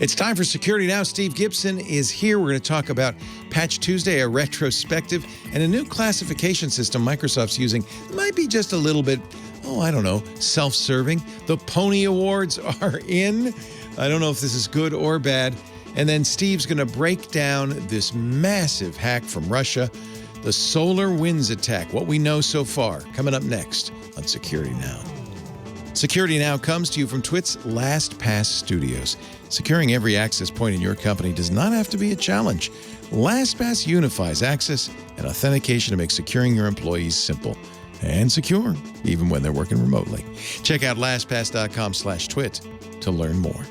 It's time for Security Now. Steve Gibson is here. We're going to talk about Patch Tuesday, a retrospective, and a new classification system Microsoft's using. It might be just a little bit, self-serving. The Pwnie Awards are in. I don't know if this is good or bad. And then Steve's going to break down this massive hack from Russia, the SolarWinds attack, what we know so far, coming up next on Security Now. Security Now comes to you from TWiT's LastPass Studios. Securing every access point in your company does not have to be a challenge. LastPass unifies access and authentication to make securing your employees simple and secure, even when they're working remotely. Check out lastpass.com/twit to learn more.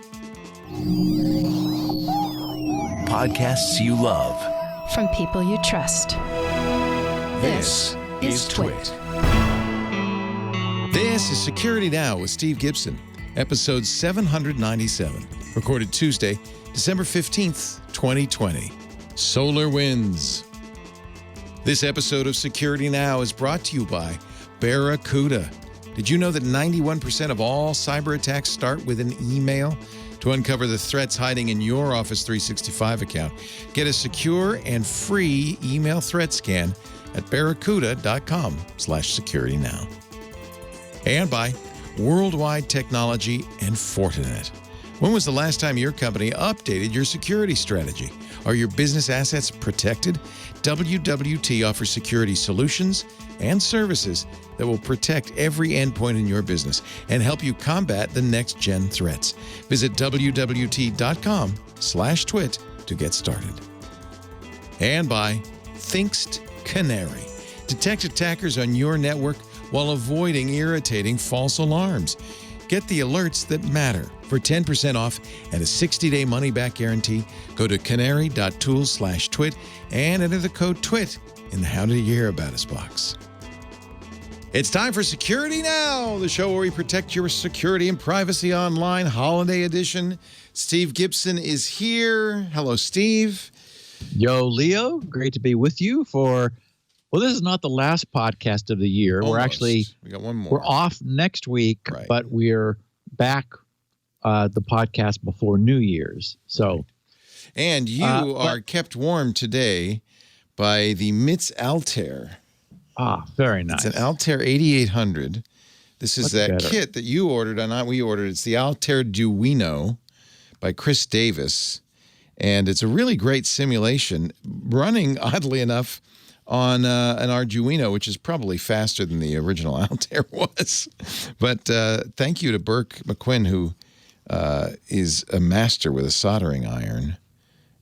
Podcasts you love. From people you trust. This is TWiT. This is Security Now with Steve Gibson, episode 797, recorded Tuesday, December 15th, 2020. SolarWinds. This episode of Security Now is brought to you by Barracuda. Did you know that 91% of all cyber attacks start with an email? To uncover the threats hiding in your Office 365 account, get a secure and free email threat scan at barracuda.com/securitynow. And by Worldwide Technology and Fortinet. When was the last time your company updated your security strategy? Are your business assets protected? WWT offers security solutions and services that will protect every endpoint in your business and help you combat the next-gen threats. Visit www.com/twit to get started. And by Thinkst Canary. Detect attackers on your network while avoiding irritating false alarms. Get the alerts that matter. For 10% off and a 60-day money-back guarantee, go to canary.tools/twit and enter the code TWIT in the How Did You Hear About Us box. It's time for Security Now, the show where we protect your security and privacy online, holiday edition. Steve Gibson is here. Hello, Steve. Yo, Leo. Great to be with you for... Well, this is not the last podcast of the year. Almost. We got one more. We're off next week, right, but we're back the podcast before New Year's. So, right. And you are kept warm today by the MITS Altair. Ah, very nice. It's an Altair 8800. This is kit that you ordered, and not we ordered. It's the Altair Duino by Chris Davis, and it's a really great simulation running, oddly enough, on an Arduino, which is probably faster than the original Altair was. But thank you to Burke McQuinn, who is a master with a soldering iron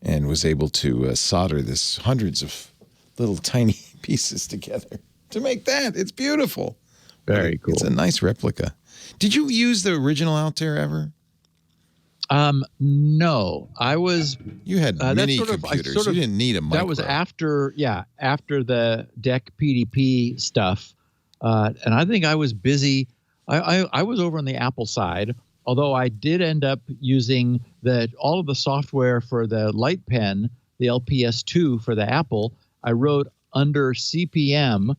and was able to solder this hundreds of little tiny pieces together to make that. It's beautiful. Very cool. It's a nice replica. Did you use the original Altair ever? No, I was. You had mini computers. You didn't need a micro. That was after the DEC PDP stuff, and I think I was busy. I was over on the Apple side, although I did end up using all of the software for the Light Pen, the LPS2 for the Apple. I wrote under CPM,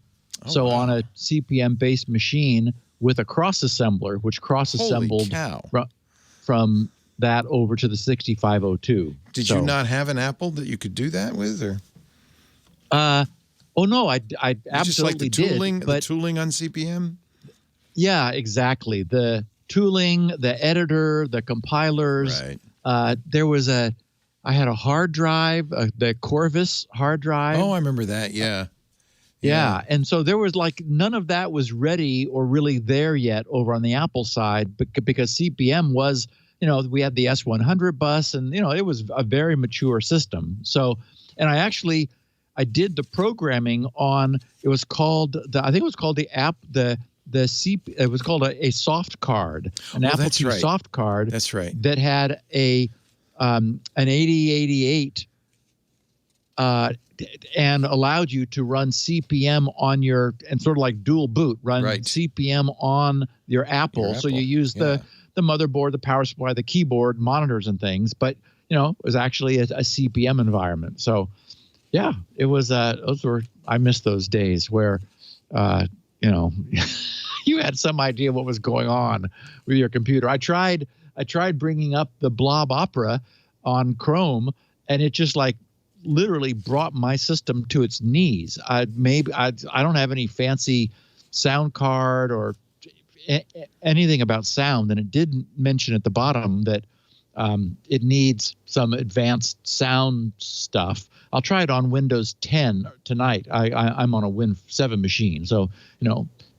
on a CPM-based machine with a cross assembler, which cross-assembled from that over to the 6502. Did you not have an Apple that you could do that with, or? No, I absolutely just like the tooling, did. The tooling on CPM? Yeah, exactly. The tooling, the editor, the compilers. Right. I had a hard drive, the Corvus hard drive. Oh, I remember that. Yeah. Yeah. And so there was none of that was ready or really there yet over on the Apple side, because CPM was, we had the S100 bus, and, it was a very mature system. So, and I did the programming on, it was called a soft card, an Apple II soft card. That's right. That had an 8088 and allowed you to run CPM on and sort of like dual boot, run CPM on your Apple. So you use the motherboard, the power supply, the keyboard, monitors and things, but it was actually a CPM environment. So yeah, it was I miss those days where you had some idea what was going on with your computer. I tried I tried bringing up the Blob Opera on Chrome, and it just like literally brought my system to its knees. I don't have any fancy sound card or anything about sound, and it did mention at the bottom that it needs some advanced sound stuff. I'll try it on Windows 10 tonight. I'm on a Win 7 machine, so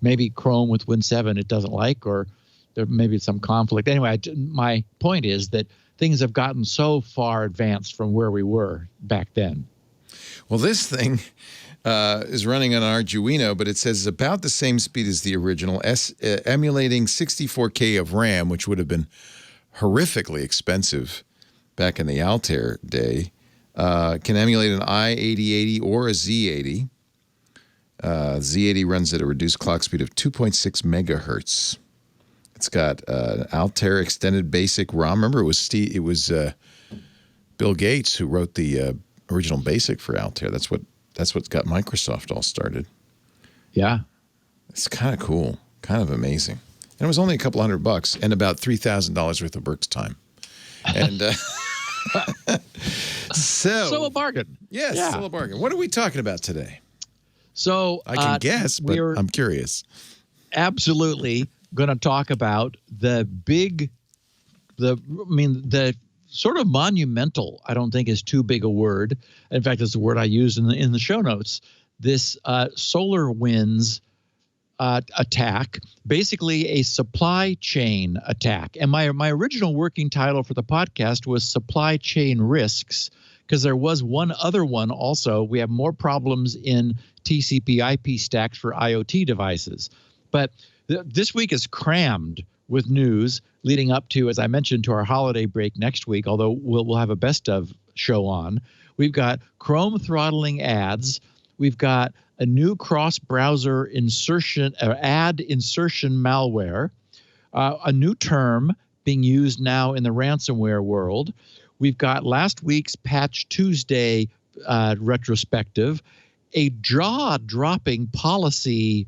maybe Chrome with Win 7 it doesn't like, or there maybe some conflict. Anyway, my point is that things have gotten so far advanced from where we were back then. Well, this thing is running on Arduino, but it says it's about the same speed as the original, emulating 64K of RAM, which would have been horrifically expensive back in the Altair day. Can emulate an i8080 or a Z80. Z80 runs at a reduced clock speed of 2.6 megahertz. It's got Altair Extended Basic ROM. Remember, it was Bill Gates who wrote the original BASIC for Altair. That's what got Microsoft all started. Yeah, it's kind of cool, kind of amazing. And it was only a couple $100 and about $3,000 worth of Burke's time. And so a bargain. Yes, yeah. Still a bargain. What are we talking about today? So I can guess, but I'm curious. Absolutely going to talk about the sort of monumental, I don't think is too big a word. In fact, it's the word I used in the show notes. This SolarWinds attack, basically a supply chain attack. And my original working title for the podcast was Supply Chain Risks, because there was one other one also. We have more problems in TCP/IP stacks for IoT devices. But this week is crammed with news leading up to, as I mentioned, to our holiday break next week, although we'll have a best of show on. We've got Chrome throttling ads. We've got a new cross-browser insertion ad insertion malware, a new term being used now in the ransomware world. We've got last week's Patch Tuesday retrospective, a jaw-dropping policy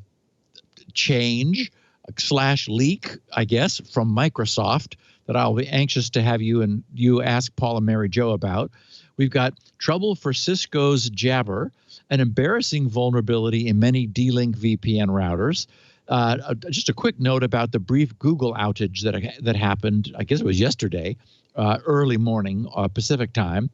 change / leak, I guess, from Microsoft that I'll be anxious to have you ask Paul and Mary Jo about. We've got trouble for Cisco's Jabber, an embarrassing vulnerability in many D-Link VPN routers. Just a quick note about the brief Google outage that happened, I guess it was yesterday, early morning Pacific time.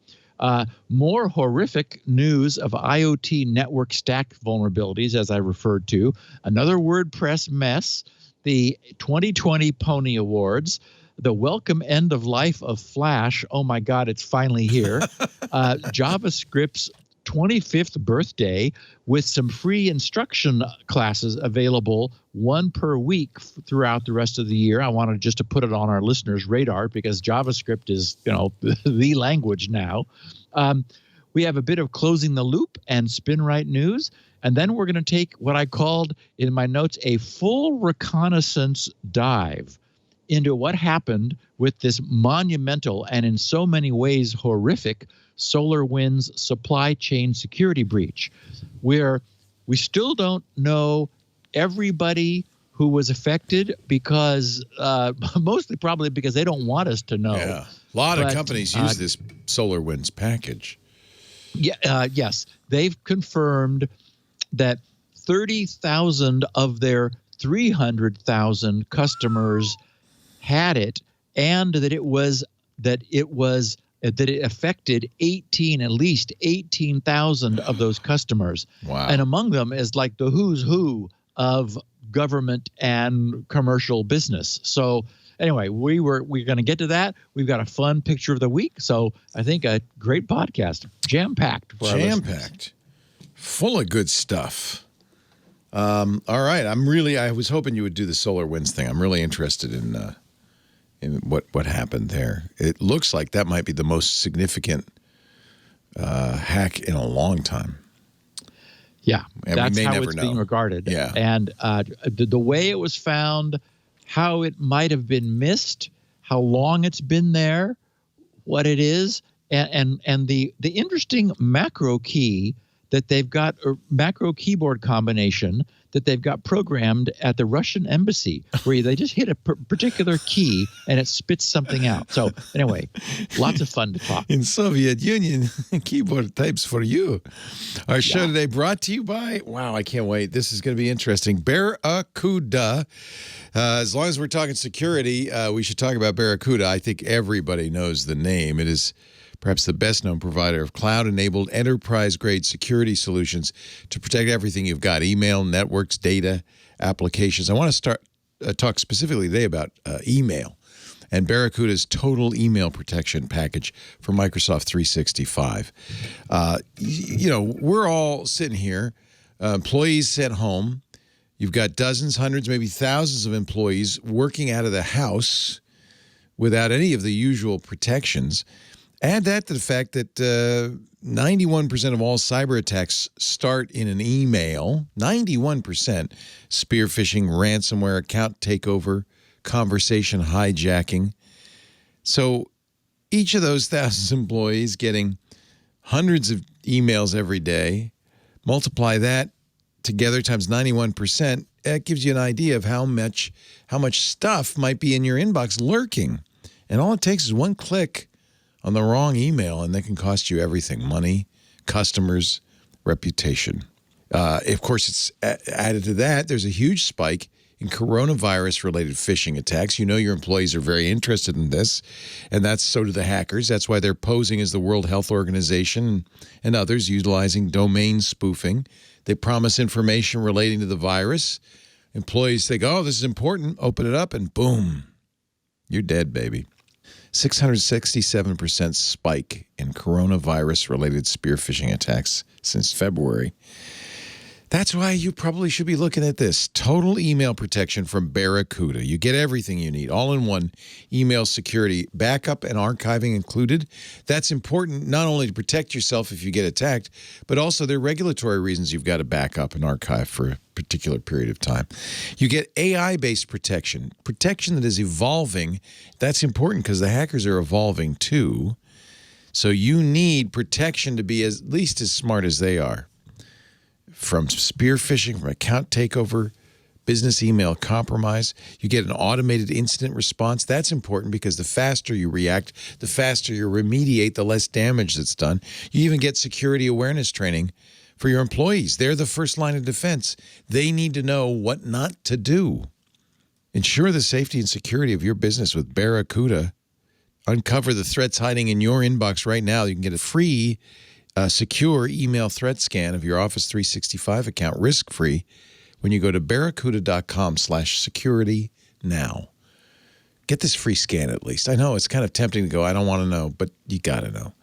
More horrific news of IoT network stack vulnerabilities, as I referred to. Another WordPress mess. The 2020 Pwnie Awards. The welcome end of life of Flash. Oh, my God, it's finally here. JavaScript's 25th birthday with some free instruction classes available, one per week throughout the rest of the year. I wanted just to put it on our listeners' radar because JavaScript is, the language now. We have a bit of closing the loop and SpinRite news. And then we're going to take what I called in my notes a full reconnaissance dive into what happened with this monumental and in so many ways horrific SolarWinds supply chain security breach, where we still don't know everybody who was affected because mostly probably because they don't want us to know. Yeah. A lot of companies use this SolarWinds package. Yeah. Yes. They've confirmed that 30,000 of their 300,000 customers had it, and that it affected at least 18,000 of those customers. Wow. And among them is like the who's who of government and commercial business. So anyway, we're going to get to that. We've got a fun picture of the week. So I think a great podcast, jam-packed. Jam-packed. Full of good stuff. All right. I was hoping you would do the SolarWinds thing. I'm really interested in what happened there. It looks like that might be the most significant hack in a long time. Yeah, and that's we may how never it's know. being regarded. Yeah. And the way it was found, how it might have been missed, how long it's been there, what it is, and the interesting macro key that they've got, or macro keyboard combination that they've got programmed at the Russian embassy, where they just hit a particular key and it spits something out. So anyway, lots of fun to talk. In Soviet Union, keyboard types for you. Our show today brought to you by, wow, I can't wait. This is going to be interesting. Barracuda. As long as we're talking security, we should talk about Barracuda. I think everybody knows the name. It is perhaps the best-known provider of cloud-enabled enterprise-grade security solutions to protect everything you've got: email, networks, data, applications. I want to talk specifically today about email and Barracuda's total email protection package for Microsoft 365. We're all sitting here, employees sent home. You've got dozens, hundreds, maybe thousands of employees working out of the house without any of the usual protections. Add that to the fact that 91% of all cyber attacks start in an email. 91%. Spear phishing, ransomware, account takeover, conversation hijacking. So each of those thousands of employees getting hundreds of emails every day, multiply that together times 91%, that gives you an idea of how much stuff might be in your inbox lurking. And all it takes is one click on the wrong email, and they can cost you everything: money, customers, reputation. Of course, it's added to that, there's a huge spike in coronavirus-related phishing attacks. You know your employees are very interested in this, and so do the hackers. That's why they're posing as the World Health Organization and others, utilizing domain spoofing. They promise information relating to the virus. Employees think, oh, this is important, open it up, and boom, you're dead, baby. 667% spike in coronavirus-related spear phishing attacks since February. That's why you probably should be looking at this. Total email protection from Barracuda. You get everything you need, all in one. Email security, backup and archiving included. That's important not only to protect yourself if you get attacked, but also there are regulatory reasons you've got to back up and archive for a particular period of time. You get AI-based protection that is evolving. That's important because the hackers are evolving too. So you need protection to be at least as smart as they are. From spear phishing, from account takeover, business email compromise. You get an automated incident response. That's important because the faster you react, the faster you remediate, the less damage that's done. You even get security awareness training for your employees. They're the first line of defense. They need to know what not to do. Ensure the safety and security of your business with Barracuda. Uncover the threats hiding in your inbox right now. You can get a free secure email threat scan of your Office 365 account risk-free when you go to barracuda.com/security now. Get this free scan at least. I know it's kind of tempting to go, I don't want to know, but you got to know.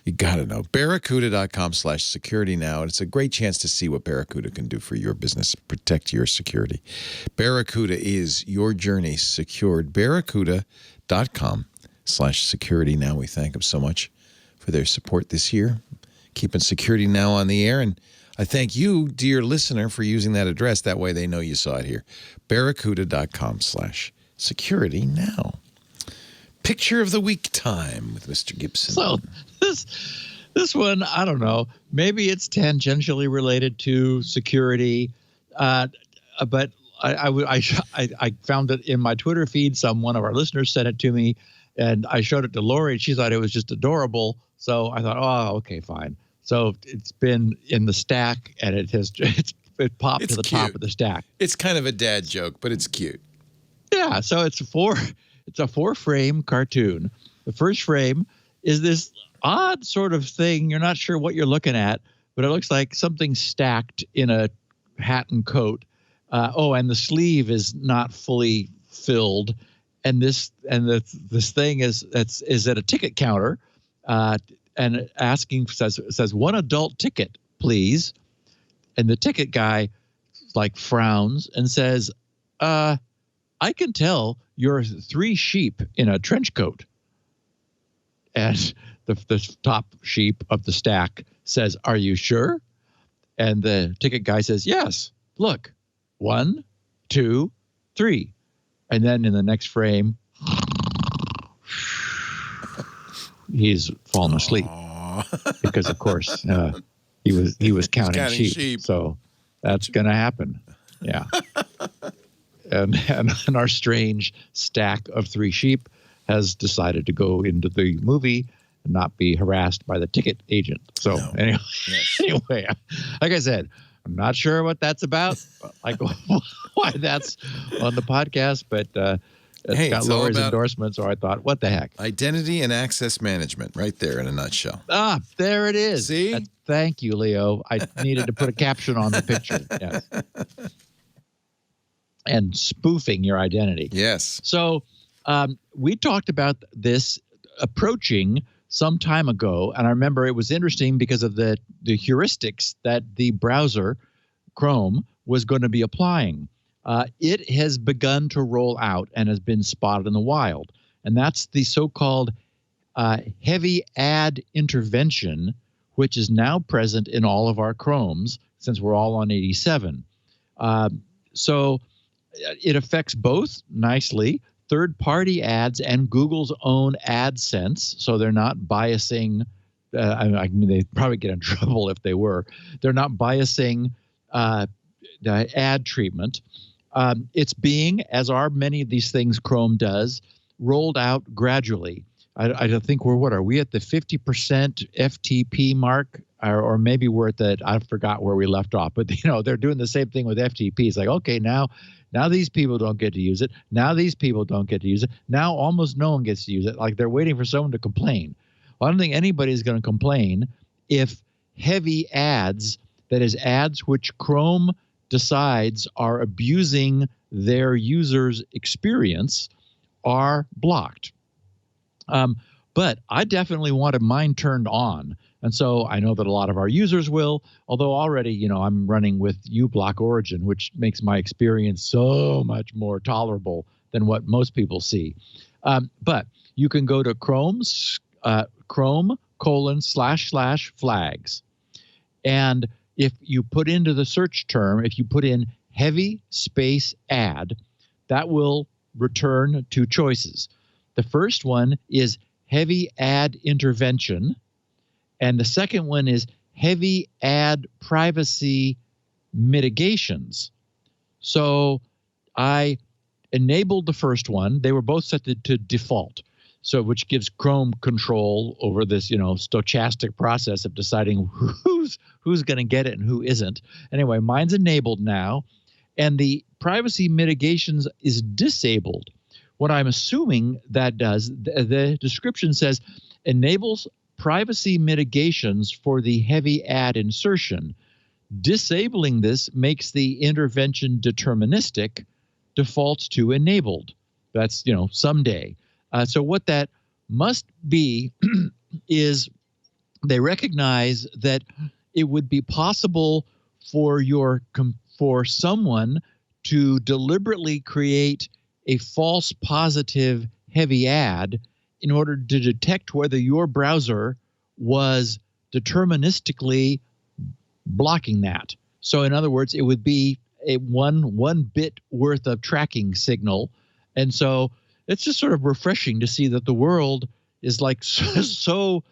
You got to know. Barracuda.com/security now. It's a great chance to see what Barracuda can do for your business, protect your security. Barracuda is your journey secured. Barracuda.com/security now. We thank them so much for their support this year, keeping Security Now on the air. And I thank you, dear listener, for using that address. That way they know you saw it here. Barracuda.com/security now. Picture of the week time with Mr. Gibson. So this one, I don't know. Maybe it's tangentially related to security, but I found it in my Twitter feed. One of our listeners sent it to me, and I showed it to Lori, and she thought it was just adorable. So I thought, oh, okay, fine. So it's been in the stack, and it popped to the top of the stack. It's kind of a dad joke, but it's cute. Yeah. So it's a 4-frame cartoon. The first frame is this odd sort of thing. You're not sure what you're looking at, but it looks like something stacked in a hat and coat. And the sleeve is not fully filled. And this thing is at a ticket counter, and says 1 adult ticket, please. And the ticket guy frowns and says, I can tell you're 3 sheep in a trench coat. And the top sheep of the stack says, are you sure? And the ticket guy says, yes, look, 1, 2, 3. And then in the next frame, he's fallen asleep. Because of course he was counting sheep. So that's going to happen. Yeah. And our strange stack of 3 sheep has decided to go into the movie and not be harassed by the ticket agent. So anyway, anyway, like I said, I'm not sure what that's about, like why that's on the podcast, but it's got Lori's endorsement, so I thought, what the heck? Identity and access management, right there in a nutshell. Ah, there it is. See? Thank you, Leo. I needed to put a caption on the picture. Yes. And spoofing your identity. Yes. So we talked about this approaching some time ago, and I remember it was interesting because of the heuristics that the browser, Chrome, was going to be applying. It has begun to roll out and has been spotted in the wild, and that's the so-called heavy ad intervention, which is now present in all of our Chromes since we're all on 87. So it affects both nicely third-party ads and Google's own AdSense, so they're not biasing. I mean, they'd probably get in trouble if they were. They're not biasing the ad treatment. It's being, as are many of these things Chrome does, rolled out gradually. I think what are we at the 50% FTP mark, or maybe we're at the, I forgot where we left off, but they're doing the same thing with FTP. It's like, okay, now these people don't get to use it. Now these people don't get to use it. Now almost no one gets to use it. Like they're waiting for someone to complain. Well, I don't think anybody's going to complain if heavy ads, that is ads which Chrome decides are abusing their users' experience, are blocked. But I definitely wanted mine turned on. And so I know that a lot of our users will, although already, I'm running with uBlock Origin, which makes my experience so much more tolerable than what most people see. But you can go to Chrome://flags. And if you put into the search term, if you put in heavy space ad, that will return 2 choices. The first one is heavy ad intervention, and the second one is heavy ad privacy mitigations. So I enabled the first one. They were both set to default, so which gives Chrome control over this, stochastic process of deciding who's going to get it and who isn't. Anyway, mine's enabled now, and the privacy mitigations is disabled. What I'm assuming that does, the description says, enables privacy mitigations for the heavy ad insertion. Disabling this makes the intervention deterministic, defaults to enabled. That's, someday. So what that must be is they recognize that it would be possible for someone to deliberately create a false positive heavy ad in order to detect whether your browser was deterministically blocking that. So in other words, it would be a one bit worth of tracking signal. And so it's just sort of refreshing to see that the world is like so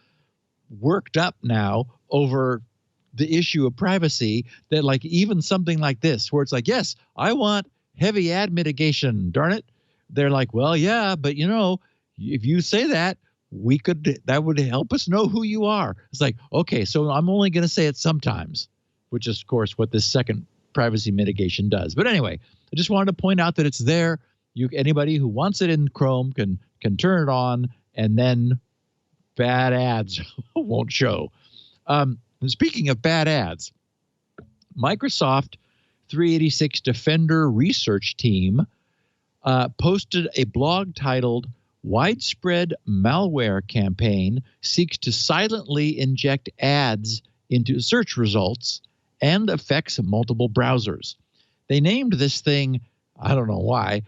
worked up now over the issue of privacy that like even something like this, where it's like, yes, I want heavy ad mitigation, darn it. They're like, well, yeah, but if you say that, that would help us know who you are. It's like, okay, so I'm only going to say it sometimes, which is, of course, what this second privacy mitigation does. But anyway, I just wanted to point out that it's there. Anybody who wants it in Chrome can turn it on, and then bad ads won't show. Speaking of bad ads, Microsoft 386 Defender research team posted a blog titled "Widespread Malware Campaign Seeks to Silently Inject Ads into Search Results and Affects Multiple Browsers." They named this thing, I don't know why,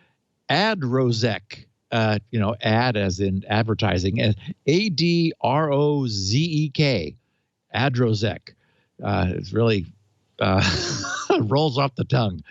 Adrozek, ad as in advertising, as ADROZEK, Adrozek. It's really rolls off the tongue.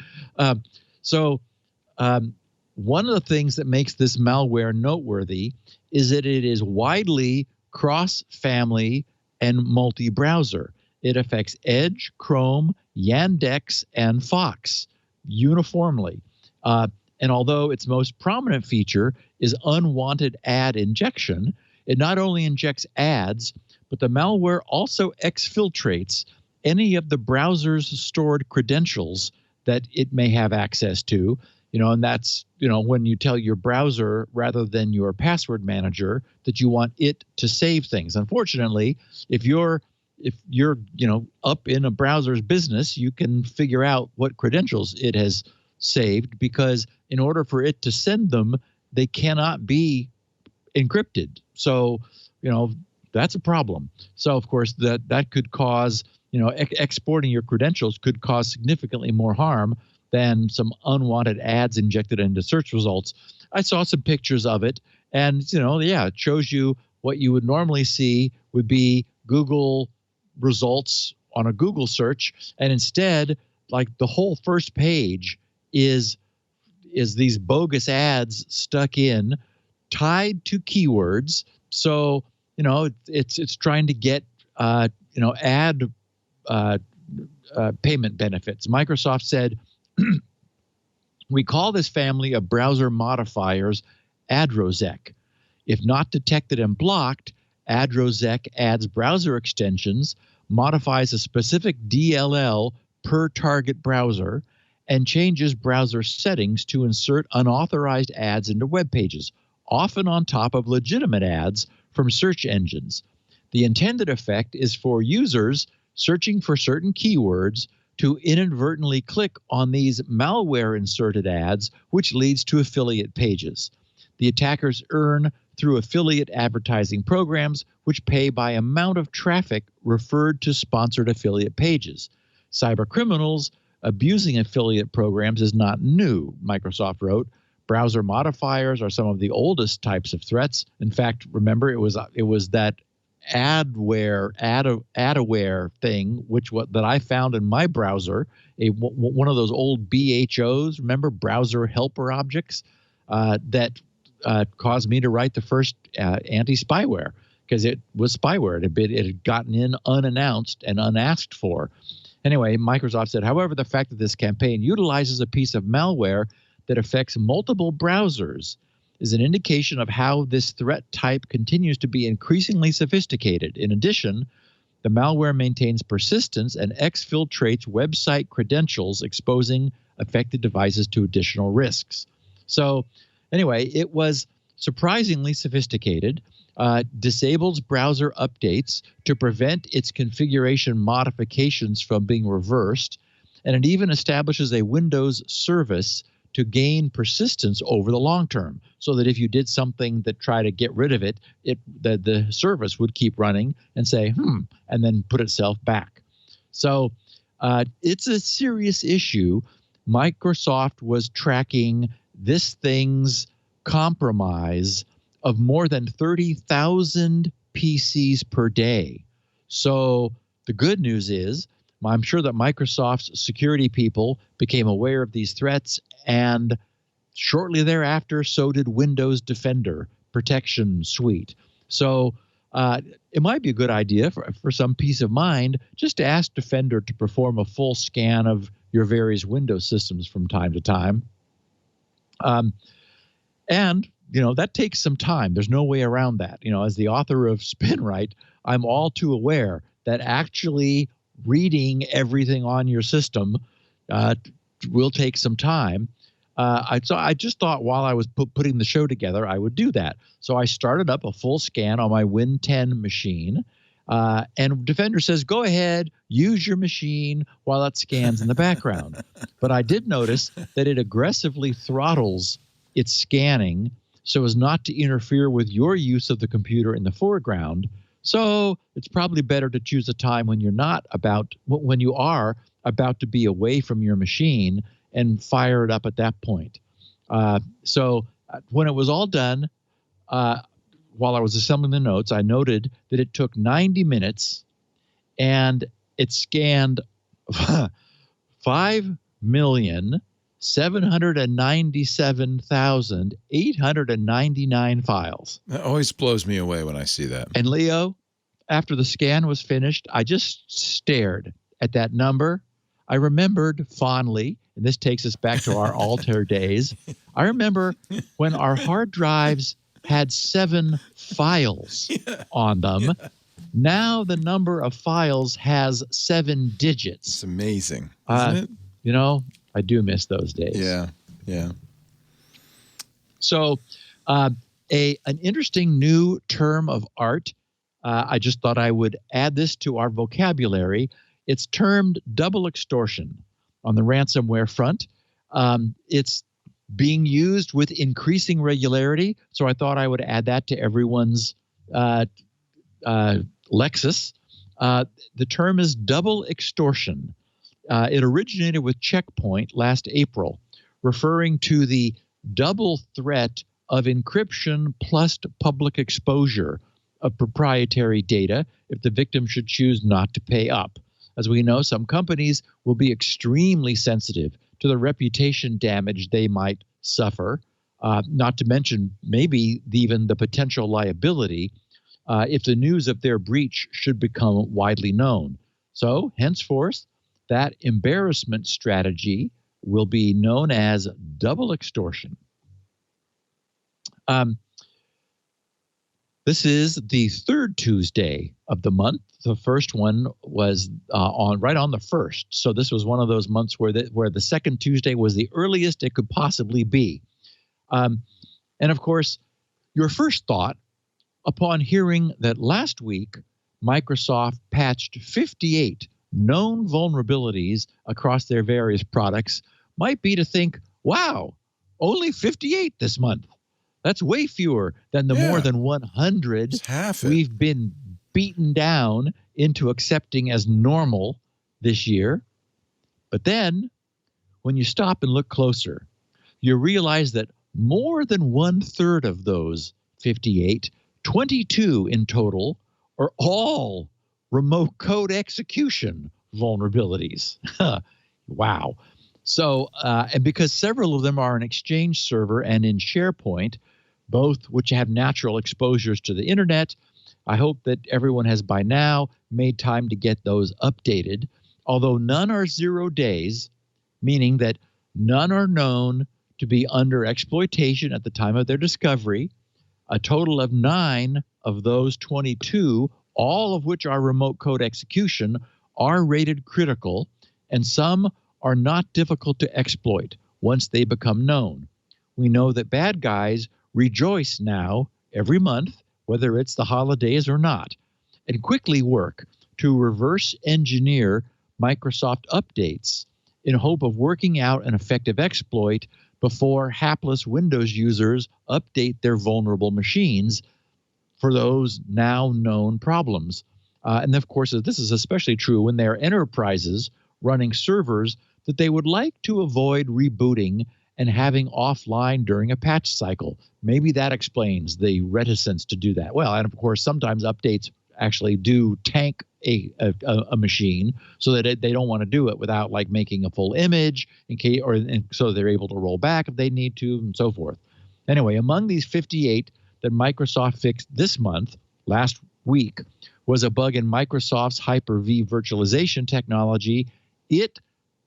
One of the things that makes this malware noteworthy is that it is widely cross-family and multi-browser. It affects Edge, Chrome, Yandex, and Fox. uniformly. And although its most prominent feature is unwanted ad injection, it not only injects ads, but the malware also exfiltrates any of the browser's stored credentials that it may have access to. And that's, when you tell your browser rather than your password manager that you want it to save things. Unfortunately, if you're up in a browser's business, you can figure out what credentials it has saved, because in order for it to send them, they cannot be encrypted. So, that's a problem. So, of course, that could cause, exporting your credentials could cause significantly more harm than some unwanted ads injected into search results. I saw some pictures of it, and, it shows you what you would normally see would be Google results on a Google search, and instead, like, the whole first page is these bogus ads stuck in, tied to keywords. So, it's trying to get, ad payment benefits. Microsoft said, we call this family of browser modifiers Adrozek. If not detected and blocked, Adrozek adds browser extensions, modifies a specific DLL per target browser, and changes browser settings to insert unauthorized ads into web pages, often on top of legitimate ads from search engines. The intended effect is for users searching for certain keywords to inadvertently click on these malware-inserted ads, which leads to affiliate pages. The attackers earn through affiliate advertising programs, which pay by amount of traffic referred to sponsored affiliate pages. Cybercriminals abusing affiliate programs is not new, Microsoft wrote. Browser modifiers are some of the oldest types of threats. In fact, remember, it was that adware thing, that I found in my browser, one of those old BHOs, remember, browser helper objects, that caused me to write the first anti-spyware, because it was spyware. It had gotten in unannounced and unasked for. Anyway, Microsoft said, however, the fact that this campaign utilizes a piece of malware that affects multiple browsers is an indication of how this threat type continues to be increasingly sophisticated. In addition, the malware maintains persistence and exfiltrates website credentials, exposing affected devices to additional risks. So anyway, it was surprisingly sophisticated, disables browser updates to prevent its configuration modifications from being reversed, and it even establishes a Windows service to gain persistence over the long term, so that if you did something that tried to get rid of it, the service would keep running and say, and then put itself back. So it's a serious issue. Microsoft was tracking this thing's compromise of more than 30,000 PCs per day. So the good news is, I'm sure that Microsoft's security people became aware of these threats, and shortly thereafter, so did Windows Defender Protection Suite. So it might be a good idea for some peace of mind just to ask Defender to perform a full scan of your various Windows systems from time to time. And that takes some time. There's no way around that. As the author of SpinRite, I'm all too aware that actually reading everything on your system will take some time. So I just thought while I was putting the show together, I would do that. So I started up a full scan on my Win 10 machine, and Defender says, go ahead, use your machine while it scans in the background. But I did notice that it aggressively throttles its scanning so as not to interfere with your use of the computer in the foreground. So it's probably better to choose a time when you are about to be away from your machine and fire it up at that point. So when it was all done, while I was assembling the notes, I noted that it took 90 minutes and it scanned 5,797,899 files. That always blows me away when I see that. And Leo, after the scan was finished, I just stared at that number. I remembered fondly and this takes us back to our Altair days. I remember when our hard drives had 7 files on them. Yeah. Now the number of files has 7 digits. It's amazing, isn't it? You know, I do miss those days. Yeah. So an interesting new term of art, I just thought I would add this to our vocabulary. It's termed double extortion on the ransomware front. It's being used with increasing regularity, so I thought I would add that to everyone's Lexus. The term is double extortion. It originated with Checkpoint last April, referring to the double threat of encryption plus public exposure of proprietary data if the victim should choose not to pay up. As we know, some companies will be extremely sensitive to the reputation damage they might suffer, not to mention maybe even the potential liability if the news of their breach should become widely known. So, henceforth, that embarrassment strategy will be known as double extortion. This is the third Tuesday of the month. The first one was right on the 1st. So this was one of those months where the second Tuesday was the earliest it could possibly be. And of course, your first thought upon hearing that last week Microsoft patched 58 known vulnerabilities across their various products might be to think, wow, only 58 this month. That's way fewer than the more than 100 we've been beaten down into accepting as normal this year. But then, when you stop and look closer, you realize that more than 1/3 of those 58, 22 in total, are all remote code execution vulnerabilities. Wow. So, and because several of them are in Exchange Server and in SharePoint, both which have natural exposures to the internet, I hope that everyone has by now made time to get those updated, although none are 0 days, meaning that none are known to be under exploitation at the time of their discovery. A total of 9 of those 22, all of which are remote code execution, are rated critical, and some are not difficult to exploit once they become known. We know that bad guys rejoice now every month, whether it's the holidays or not, and quickly work to reverse engineer Microsoft updates in hope of working out an effective exploit before hapless Windows users update their vulnerable machines for those now known problems. And of course, this is especially true when there are enterprises running servers that they would like to avoid rebooting and having offline during a patch cycle. Maybe that explains the reticence to do that. Well, and of course, sometimes updates actually do tank a machine so that they don't want to do it without like making a full image in case, so they're able to roll back if they need to, and so forth. Anyway, among these 58 that Microsoft fixed this month, last week, was a bug in Microsoft's Hyper-V virtualization technology. It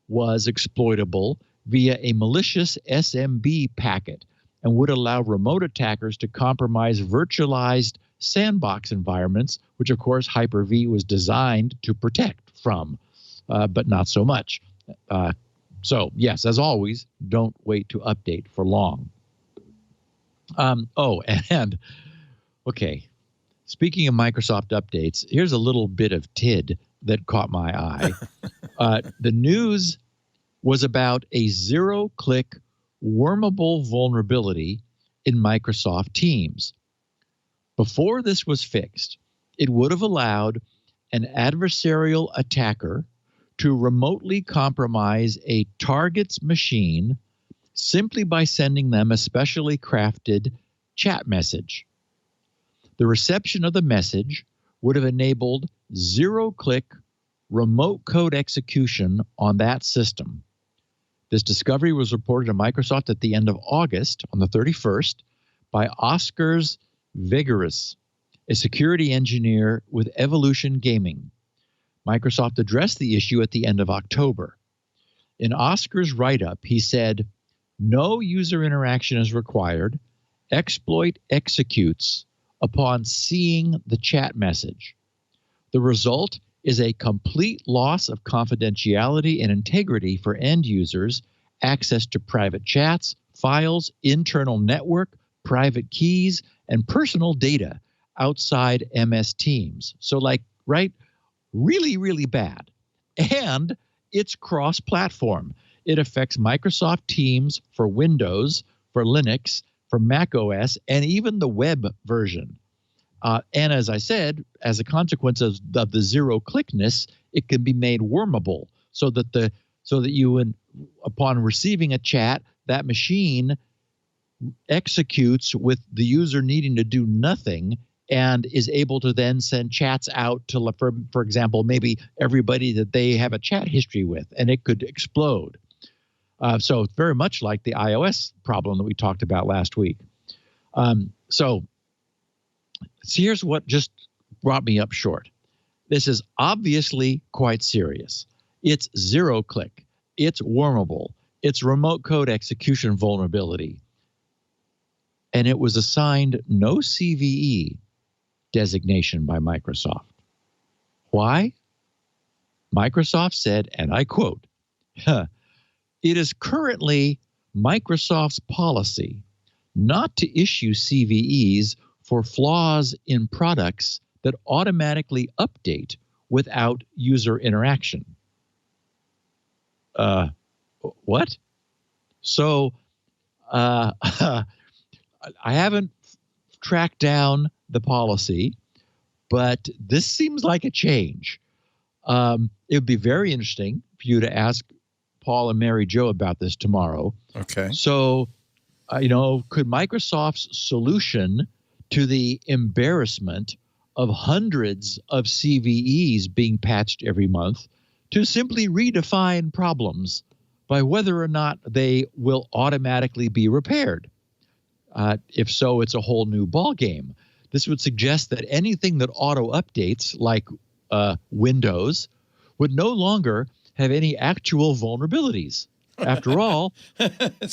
was exploitable via a malicious SMB packet and would allow remote attackers to compromise virtualized sandbox environments, which of course Hyper-V was designed to protect from, but not so much. So yes, as always, don't wait to update for long. Okay, speaking of Microsoft updates, here's a little bit of TID that caught my eye. The news was about a 0-click wormable vulnerability in Microsoft Teams. Before this was fixed, it would have allowed an adversarial attacker to remotely compromise a target's machine simply by sending them a specially crafted chat message. The reception of the message would have enabled 0-click remote code execution on that system. This discovery was reported to Microsoft at the end of August, on the 31st, by Oscars Vigorous, a security engineer with Evolution Gaming. Microsoft addressed the issue at the end of October. In Oscar's write-up, he said, no user interaction is required. Exploit executes upon seeing the chat message. The result is a complete loss of confidentiality and integrity for end users, access to private chats, files, internal network, private keys, and personal data outside MS Teams. So right, really, really bad. And it's cross-platform. It affects Microsoft Teams for Windows, for Linux, for Mac OS, and even the web version. And as I said, as a consequence of the zero-clickness, it can be made wormable, so that you, upon receiving a chat, that machine executes with the user needing to do nothing and is able to then send chats out to, for example, maybe everybody that they have a chat history with, and it could explode. So it's very much like the iOS problem that we talked about last week. So here's what just brought me up short. This is obviously quite serious. It's zero-click. It's wormable. It's remote code execution vulnerability. And it was assigned no CVE designation by Microsoft. Why? Microsoft said, and I quote, it is currently Microsoft's policy not to issue CVEs for flaws in products that automatically update without user interaction. What? So I haven't tracked down the policy, but this seems like a change. It would be very interesting for you to ask Paul and Mary Jo about this tomorrow. Okay. So, could Microsoft's solution to the embarrassment of hundreds of CVEs being patched every month to simply redefine problems by whether or not they will automatically be repaired? If so, it's a whole new ballgame. This would suggest that anything that auto-updates, like Windows, would no longer have any actual vulnerabilities. After all,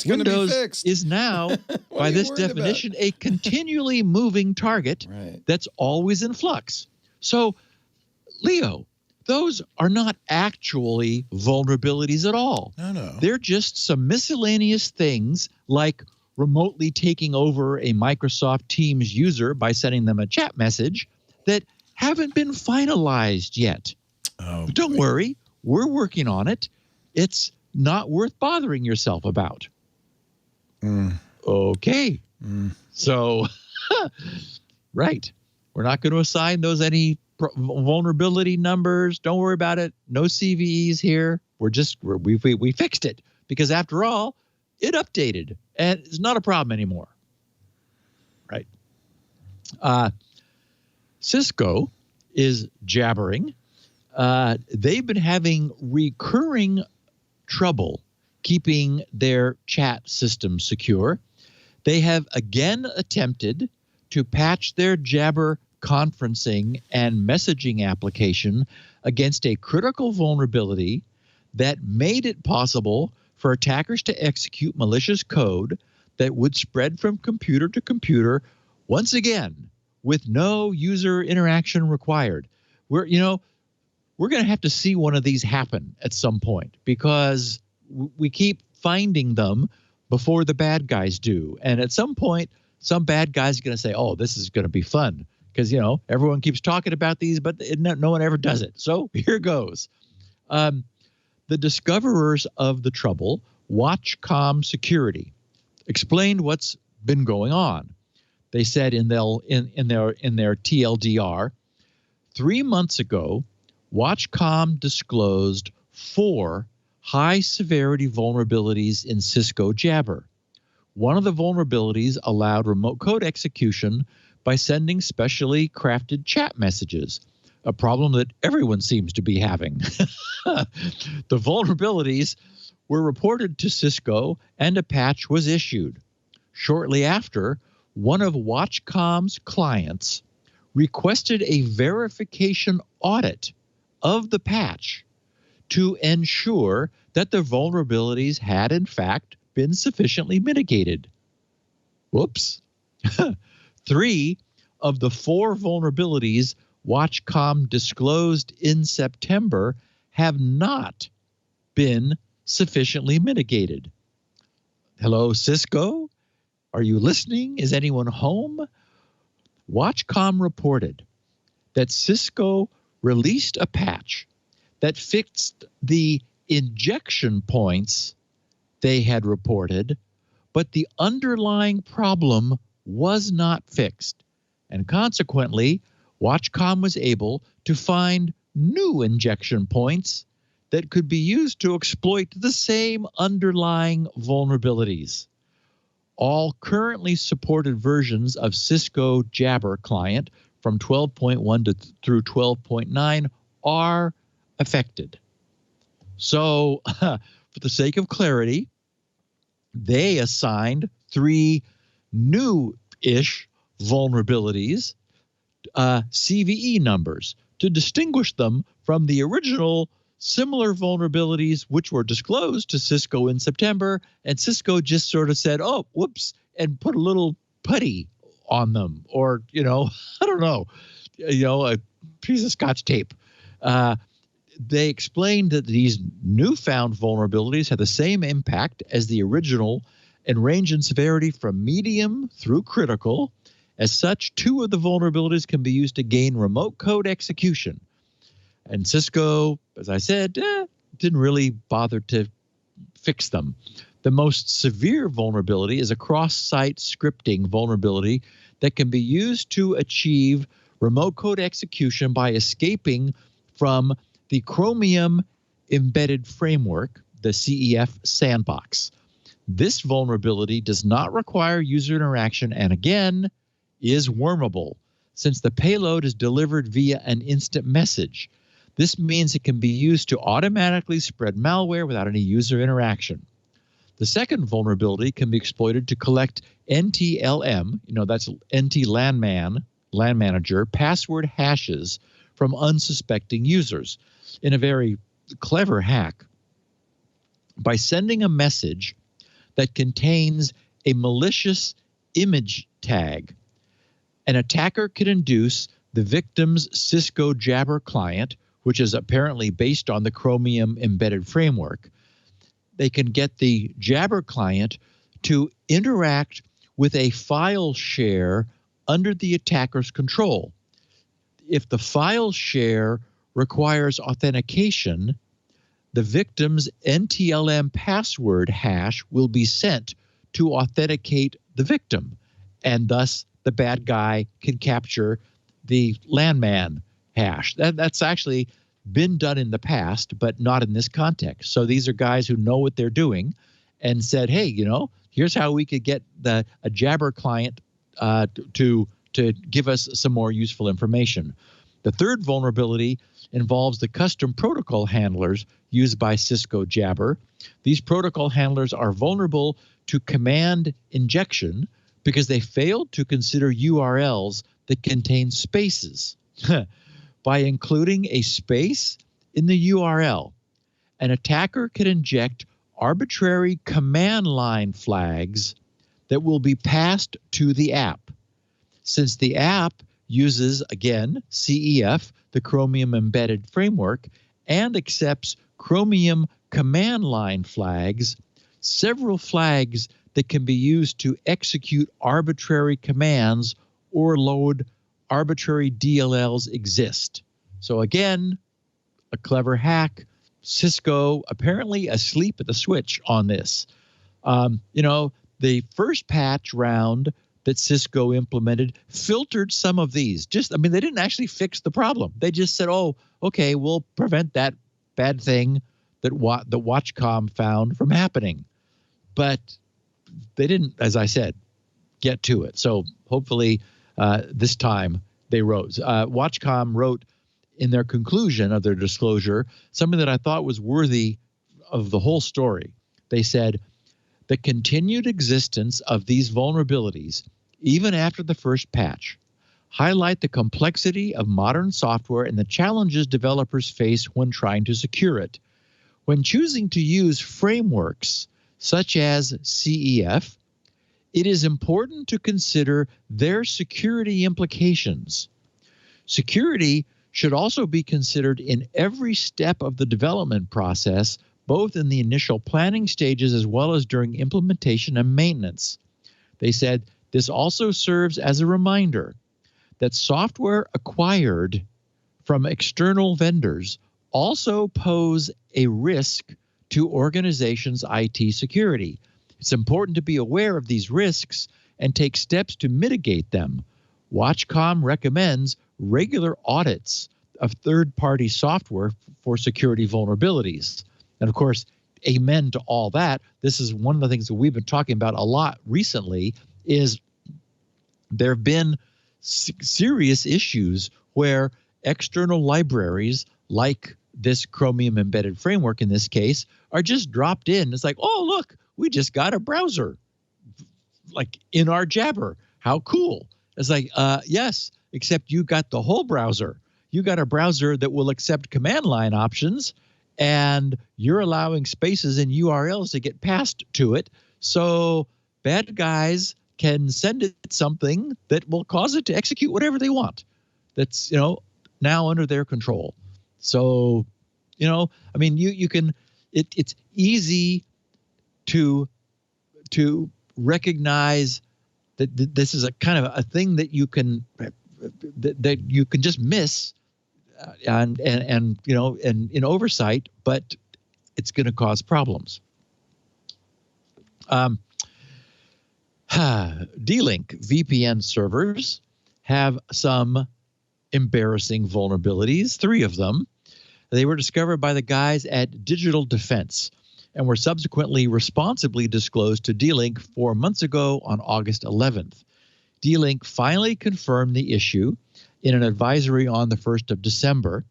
Windows is now, by this definition, a continually moving target that's always in flux. So, Leo, those are not actually vulnerabilities at all. No. They're just some miscellaneous things like remotely taking over a Microsoft Teams user by sending them a chat message that haven't been finalized yet. But don't worry, we're working on it. It's not worth bothering yourself about. Okay. So, right. We're not going to assign those any vulnerability numbers. Don't worry about it. No CVEs here. We fixed it because after all, it updated and it's not a problem anymore. Right. Cisco is jabbering. They've been having recurring trouble keeping their chat system secure. They have again attempted to patch their Jabber conferencing and messaging application against a critical vulnerability that made it possible for attackers to execute malicious code that would spread from computer to computer, once again, with no user interaction required. We're going to have to see one of these happen at some point because we keep finding them before the bad guys do. And at some point, some bad guy's going to say, oh, this is going to be fun because, everyone keeps talking about these, but no one ever does it. So here goes. The discoverers of the trouble, Watchcom Security, explained what's been going on. They said in their TLDR, 3 months ago, Watchcom disclosed 4 high-severity vulnerabilities in Cisco Jabber. One of the vulnerabilities allowed remote code execution by sending specially crafted chat messages, a problem that everyone seems to be having. The vulnerabilities were reported to Cisco, and a patch was issued. Shortly after, one of Watchcom's clients requested a verification audit of the patch to ensure that the vulnerabilities had, in fact, been sufficiently mitigated. Whoops. 3 of the 4 vulnerabilities Watchcom disclosed in September have not been sufficiently mitigated. Hello, Cisco? Are you listening? Is anyone home? Watchcom reported that Cisco released a patch that fixed the injection points they had reported, but the underlying problem was not fixed. And consequently, Watchcom was able to find new injection points that could be used to exploit the same underlying vulnerabilities. All currently supported versions of Cisco Jabber client from 12.1 through 12.9 are affected. So, for the sake of clarity, they assigned 3 new-ish vulnerabilities CVE numbers to distinguish them from the original similar vulnerabilities which were disclosed to Cisco in September, and Cisco just sort of said, oh, whoops, and put a little putty on them, or, I don't know, a piece of Scotch tape. They explained that these newfound vulnerabilities have the same impact as the original and range in severity from medium through critical. As such, 2 of the vulnerabilities can be used to gain remote code execution. And Cisco, as I said, didn't really bother to fix them. The most severe vulnerability is a cross-site scripting vulnerability that can be used to achieve remote code execution by escaping from the Chromium Embedded Framework, the CEF sandbox. This vulnerability does not require user interaction and, again, is wormable, since the payload is delivered via an instant message. This means it can be used to automatically spread malware without any user interaction. The second vulnerability can be exploited to collect NTLM, that's NT LAN Manager, password hashes from unsuspecting users in a very clever hack. By sending a message that contains a malicious image tag, an attacker can induce the victim's Cisco Jabber client, which is apparently based on the Chromium Embedded Framework. They can get the Jabber client to interact with a file share under the attacker's control. If the file share requires authentication, the victim's NTLM password hash will be sent to authenticate the victim, and thus the bad guy can capture the landman hash. That's actually been done in the past, but not in this context. So these are guys who know what they're doing and said, hey, here's how we could get a Jabber client to give us some more useful information. The third vulnerability involves the custom protocol handlers used by Cisco Jabber. These protocol handlers are vulnerable to command injection because they failed to consider URLs that contain spaces. By including a space in the URL, an attacker can inject arbitrary command line flags that will be passed to the app. Since the app uses, again, CEF, the Chromium Embedded Framework, and accepts Chromium command line flags, several flags that can be used to execute arbitrary commands or load arbitrary DLLs exist. So again, a clever hack. Cisco apparently asleep at the switch on this. The first patch round that Cisco implemented filtered some of these. They didn't actually fix the problem. They just said, oh, okay, we'll prevent that bad thing that the Watchcom found from happening. But they didn't, as I said, get to it. So hopefully this time they wrote. Watchcom wrote in their conclusion of their disclosure something that I thought was worthy of the whole story. They said, the continued existence of these vulnerabilities, even after the first patch, highlight the complexity of modern software and the challenges developers face when trying to secure it. When choosing to use frameworks such as CEF, it is important to consider their security implications. Security should also be considered in every step of the development process, both in the initial planning stages as well as during implementation and maintenance. They said this also serves as a reminder that software acquired from external vendors also pose a risk to organizations' IT security. It's important to be aware of these risks and take steps to mitigate them. Watchcom recommends regular audits of third-party software for security vulnerabilities. And of course, amen to all that. This is one of the things that we've been talking about a lot recently is there have been serious issues where external libraries like this Chromium embedded framework in this case are just dropped in. It's like, oh, look, we just got a browser like in our Jabber. How cool. It's like, yes, except you got the whole browser. You got a browser that will accept command line options, and you're allowing spaces and URLs to get passed to it. So bad guys can send it something that will cause it to execute whatever they want. That's, now under their control. So, I mean, you can, it's easy to recognize that this is a kind of a thing that you can just miss and in oversight, but it's going to cause problems. D-Link VPN servers have some embarrassing vulnerabilities, 3 of them. They were discovered by the guys at Digital Defense and were subsequently responsibly disclosed to D-Link 4 months ago on August 11th. D-Link finally confirmed the issue in an advisory on the 1st of December,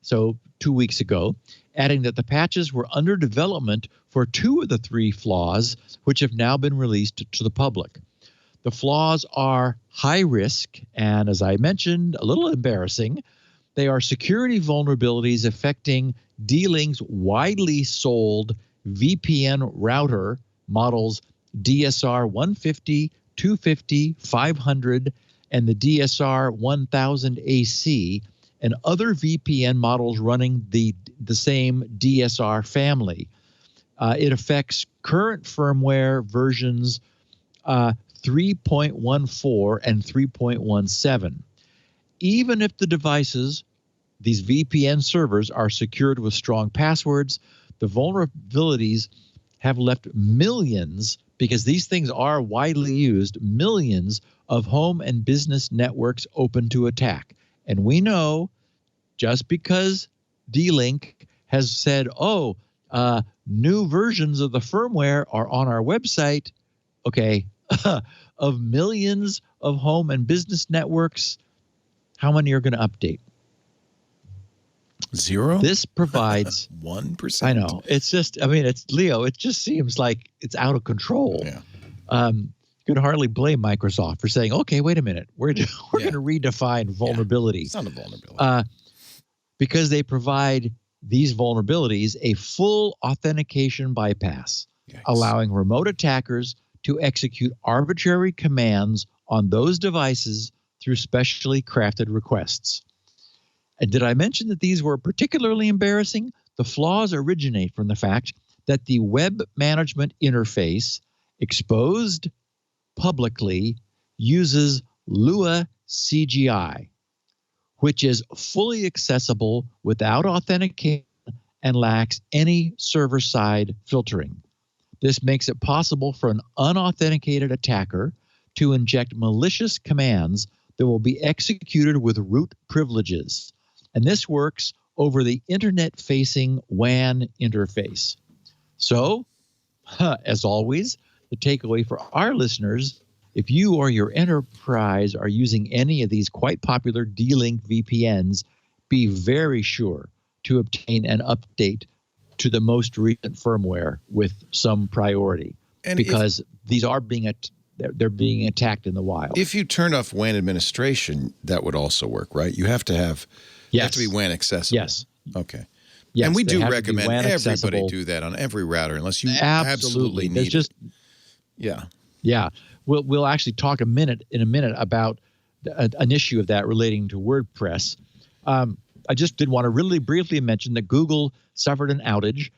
so 2 weeks ago, adding that the patches were under development for 2 of the 3 flaws, which have now been released to the public. The flaws are high risk and, as I mentioned, a little embarrassing. They are security vulnerabilities affecting D-Link's widely sold VPN router models DSR 150, 250, 500, and the DSR 1000 AC, and other VPN models running the same DSR family. It affects current firmware versions 3.14 and 3.17. Even if the devices, these VPN servers, are secured with strong passwords, the vulnerabilities have left millions, because these things are widely used, millions of home and business networks open to attack. And we know, just because D-Link has said, new versions of the firmware are on our website, okay, of millions of home and business networks, how many are going to update? 0? This provides 1%. I know. It's just, it's Leo. It just seems like it's out of control. Yeah. You could hardly blame Microsoft for saying, okay, wait a minute. We're going to redefine vulnerability. It's not a vulnerability. Because they provide these vulnerabilities a full authentication bypass, allowing remote attackers to execute arbitrary commands on those devices through specially crafted requests. And did I mention that these were particularly embarrassing? The flaws originate from the fact that the web management interface exposed publicly uses Lua CGI, which is fully accessible without authentication and lacks any server-side filtering. This makes it possible for an unauthenticated attacker to inject malicious commands that will be executed with root privileges. And this works over the internet-facing WAN interface. So, as always, the takeaway for our listeners, if you or your enterprise are using any of these quite popular D-Link VPNs, be very sure to obtain an update to the most recent firmware with some priority, and because these are they're being attacked in the wild. If you turn off WAN administration, that would also work, right? You have to have you have to be WAN accessible. Yes. Okay. Yes, and we they do have to be recommend WAN everybody accessible. do that on every router unless you Absolutely. absolutely There's need just, it. Yeah. Yeah, we'll actually talk in a minute about an issue of that relating to WordPress. I just did want to really briefly mention that Google suffered an outage.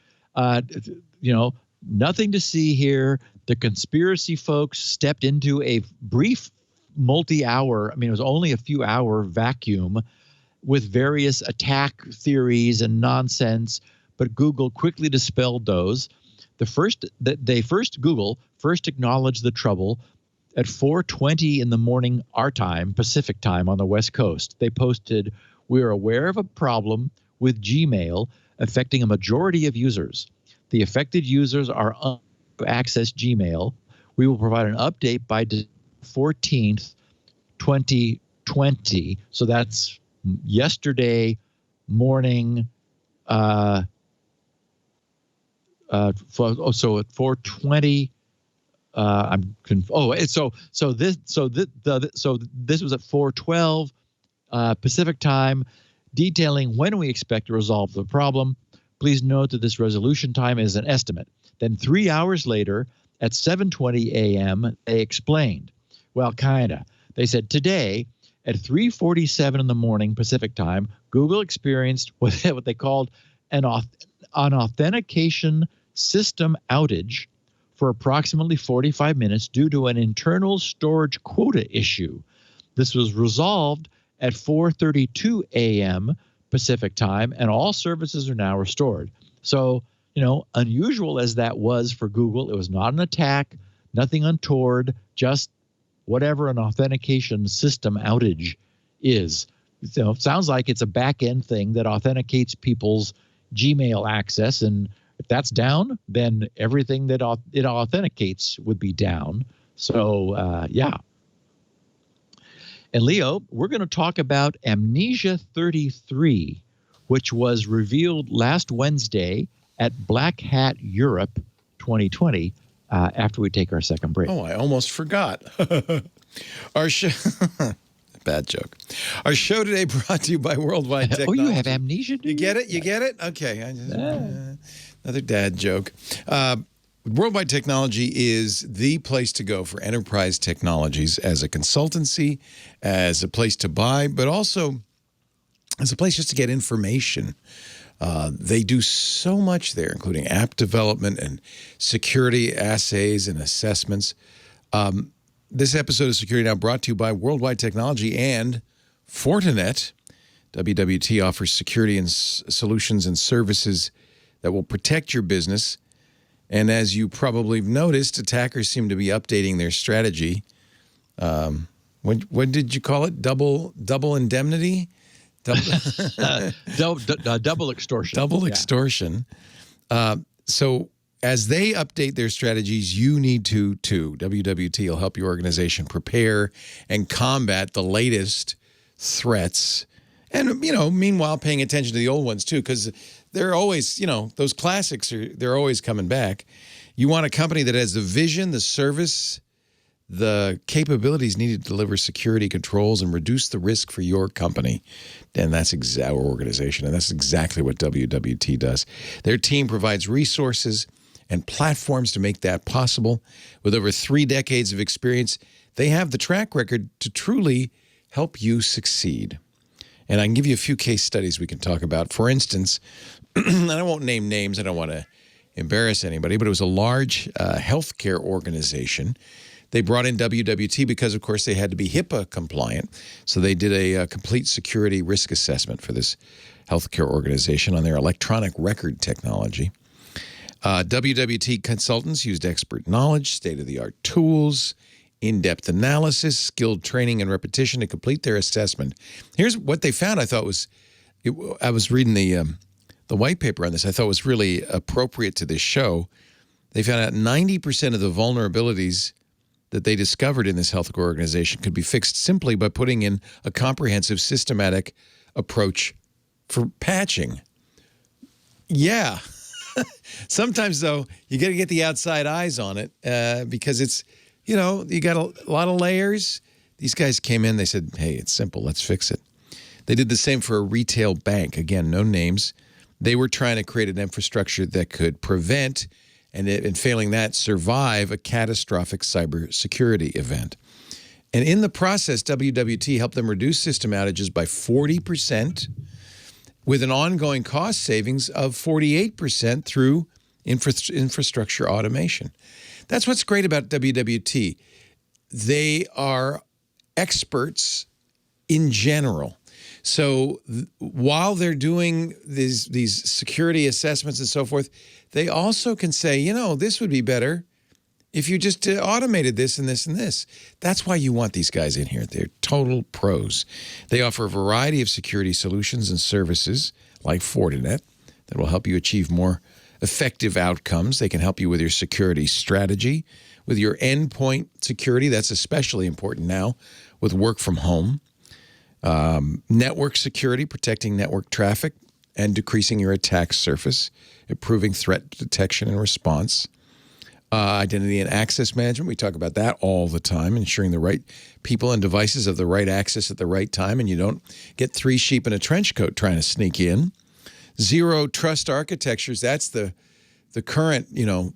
Nothing to see here. The conspiracy folks stepped into a brief multi-hour, it was only a few hour vacuum with various attack theories and nonsense, but Google quickly dispelled those. Google first acknowledged the trouble at 4:20 in the morning our time, Pacific time on the West Coast. They posted, "We are aware of a problem with Gmail affecting a majority of users. The affected users are unable to access Gmail. We will provide an update by December 14th, 2020." So that's yesterday morning. So at 4:20, this was at 4:12 Pacific time, detailing when we expect to resolve the problem. Please note that this resolution time is an estimate. Then 3 hours later, at 7:20 a.m., they explained. Well, kinda. They said today at 3:47 in the morning Pacific time, Google experienced what they called an authentication system outage for approximately 45 minutes due to an internal storage quota issue. This was resolved at 4:32 a.m. Pacific time, and all services are now restored. So, unusual as that was for Google, it was not an attack, nothing untoward, just whatever an authentication system outage is. So it sounds like it's a back-end thing that authenticates people's Gmail access, and if that's down, then everything that it authenticates would be down. So, yeah. And Leo, we're going to talk about Amnesia 33, which was revealed last Wednesday at Black Hat Europe 2020 after we take our second break. Oh, I almost forgot. Our show... Bad joke. Our show today brought to you by Worldwide Technology. Oh, you have amnesia? You get it? You get it? Okay. Another dad joke. Worldwide Technology is the place to go for enterprise technologies as a consultancy, as a place to buy, but also as a place just to get information. They do so much there, including app development and security assays and assessments. This episode of Security Now brought to you by Worldwide Technology and Fortinet. WWT offers security and solutions and services that will protect your business. And as you probably noticed, attackers seem to be updating their strategy. What did you call it? Double indemnity? Double extortion. Double extortion. So as they update their strategies, you need to too. WWT will help your organization prepare and combat the latest threats. And, meanwhile, paying attention to the old ones too, because they're always, those classics they're always coming back. You want a company that has the vision, the service, the capabilities needed to deliver security controls and reduce the risk for your company. And that's our organization. And that's exactly what WWT does. Their team provides resources and platforms to make that possible. With over 3 decades of experience, they have the track record to truly help you succeed. And I can give you a few case studies we can talk about. For instance, and I won't name names, I don't want to embarrass anybody, but it was a large healthcare organization. They brought in WWT because, of course, they had to be HIPAA compliant. So they did a complete security risk assessment for this healthcare organization on their electronic record technology. WWT consultants used expert knowledge, state-of-the-art tools, in-depth analysis, skilled training, and repetition to complete their assessment. Here's what they found. I thought I was reading the white paper on this. I thought was really appropriate to this show. They found out 90% of the vulnerabilities that they discovered in this healthcare organization could be fixed simply by putting in a comprehensive, systematic approach for patching. Yeah. Sometimes, though, you got to get the outside eyes on it because it's, you got a lot of layers. These guys came in. They said, hey, it's simple. Let's fix it. They did the same for a retail bank. Again, no names. They were trying to create an infrastructure that could prevent and failing that, survive a catastrophic cybersecurity event. And in the process, WWT helped them reduce system outages by 40% with an ongoing cost savings of 48% through infrastructure automation. That's what's great about WWT. They are experts in general. So while they're doing these security assessments and so forth, they also can say, you know, this would be better if you just automated this and this and this. That's why you want these guys in here. They're total pros. They offer a variety of security solutions and services like Fortinet that will help you achieve more effective outcomes. They can help you with your security strategy, with your endpoint security. That's especially important now with work from home. Network security, protecting network traffic and decreasing your attack surface, improving threat detection and response. Identity and access management, we talk about that all the time, ensuring the right people and devices have the right access at the right time and you don't get three sheep in a trench coat trying to sneak in. Zero trust architectures, that's the current, you know,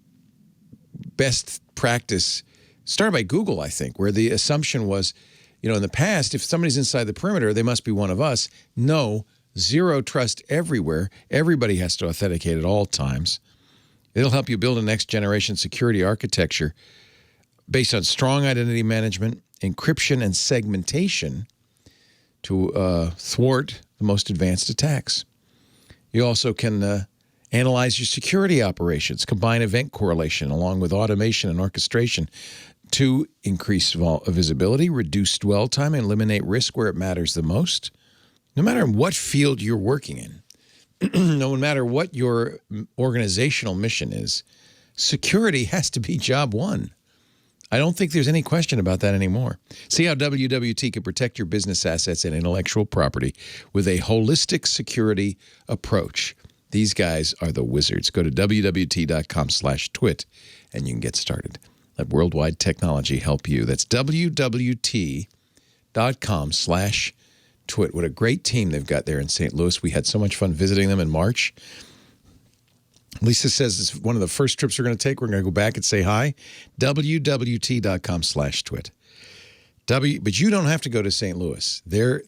best practice, started by Google, I think, where the assumption was, you know, in the past, if somebody's inside the perimeter, they must be one of us. No, zero trust everywhere. Everybody has to authenticate at all times. It'll help you build a next-generation security architecture based on strong identity management, encryption, and segmentation to thwart the most advanced attacks. You also can analyze your security operations, combine event correlation along with automation and orchestration to increase visibility, reduce dwell time, and eliminate risk where it matters the most. No matter what field you're working in, no matter what your organizational mission is, security has to be job one. I don't think there's any question about that anymore. See how WWT can protect your business assets and intellectual property with a holistic security approach. These guys are the wizards. Go to wwt.com/twit and you can get started. Let Worldwide Technology help you. That's wwt.com/twit. What a great team they've got there in St. Louis. We had so much fun visiting them in March. Lisa says it's one of the first trips we're going to take. We're going to go back and say hi. wwt.com/twit. But you don't have to go to St. Louis. They're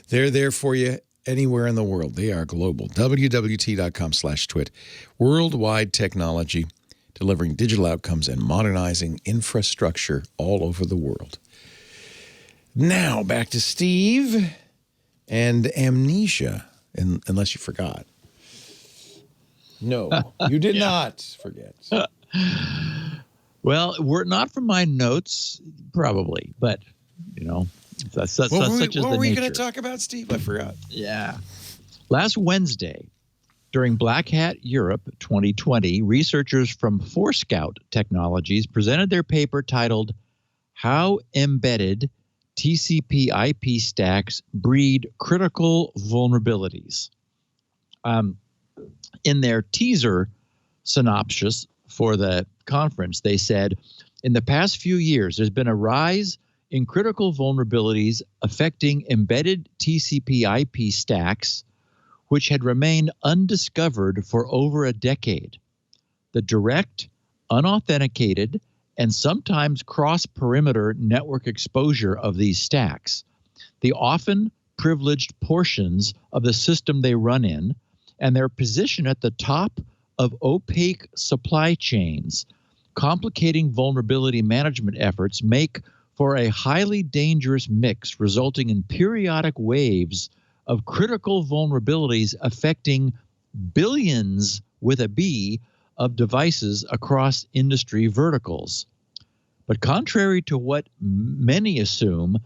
there for you anywhere in the world. They are global. wwt.com/twit. Worldwide Technology, delivering digital outcomes and modernizing infrastructure all over the world. Now, back to Steve and Amnesia, unless you forgot. No, you did not forget. Well, were it not from my notes, probably, but, you know, such is the nature. What were we going to talk about, Steve? I forgot. Yeah. Last Wednesday, during Black Hat Europe 2020, researchers from Forescout Technologies presented their paper titled How Embedded TCP/IP Stacks Breed Critical Vulnerabilities. In their teaser synopsis for the conference, they said, in the past few years, there's been a rise in critical vulnerabilities affecting embedded TCP/IP stacks, which had remained undiscovered for over a decade. The direct, unauthenticated, and sometimes cross-perimeter network exposure of these stacks, the often privileged portions of the system they run in, and their position at the top of opaque supply chains, complicating vulnerability management efforts, make for a highly dangerous mix, resulting in periodic waves of critical vulnerabilities affecting billions with a B of devices across industry verticals. But contrary to what many assume,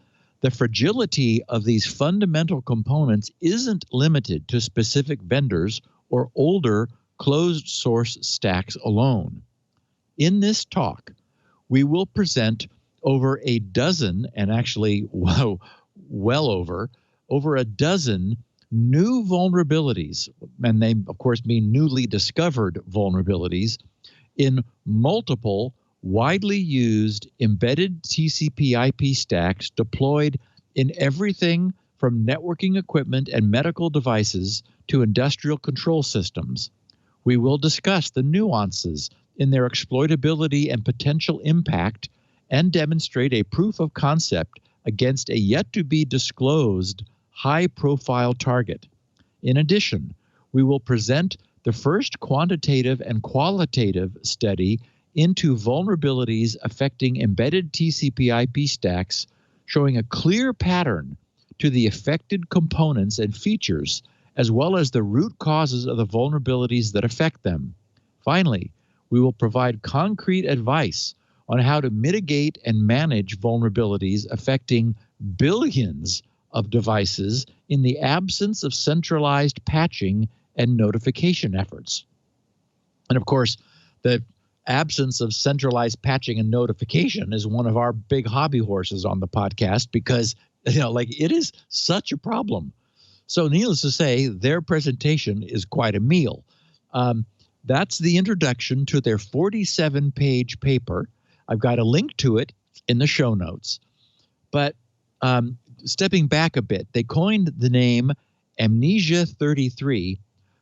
the fragility of these fundamental components isn't limited to specific vendors or older closed source stacks alone. In this talk, we will present over a dozen, and actually well over a dozen new vulnerabilities, and they, of course, mean newly discovered vulnerabilities in multiple widely used embedded TCP/IP stacks deployed in everything from networking equipment and medical devices to industrial control systems. We will discuss the nuances in their exploitability and potential impact and demonstrate a proof of concept against a yet-to-be-disclosed high-profile target. In addition, we will present the first quantitative and qualitative study into vulnerabilities affecting embedded TCP/IP stacks, showing a clear pattern to the affected components and features, as well as the root causes of the vulnerabilities that affect them. Finally, we will provide concrete advice on how to mitigate and manage vulnerabilities affecting billions of devices in the absence of centralized patching and notification efforts. And of course, the absence of centralized patching and notification is one of our big hobby horses on the podcast because, it is such a problem. So needless to say, their presentation is quite a meal. That's the introduction to their 47-page paper. I've got a link to it in the show notes. But stepping back a bit, they coined the name Amnesia 33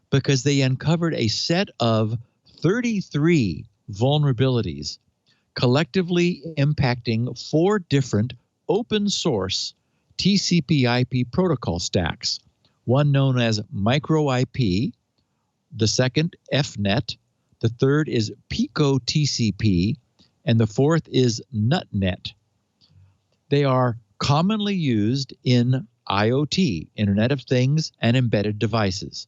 because they uncovered a set of 33 vulnerabilities, collectively impacting 4 different open source TCP/IP protocol stacks, one known as micro-IP, the second FNet, the third is Pico TCP, and the fourth is NUTNet. They are commonly used in IoT, Internet of Things, and embedded devices.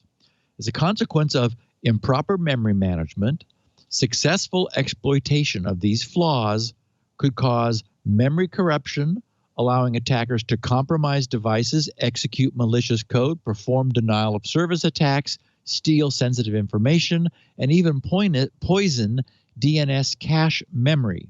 As a consequence of improper memory management, successful exploitation of these flaws could cause memory corruption, allowing attackers to compromise devices, execute malicious code, perform denial of service attacks, steal sensitive information, and even poison DNS cache memory.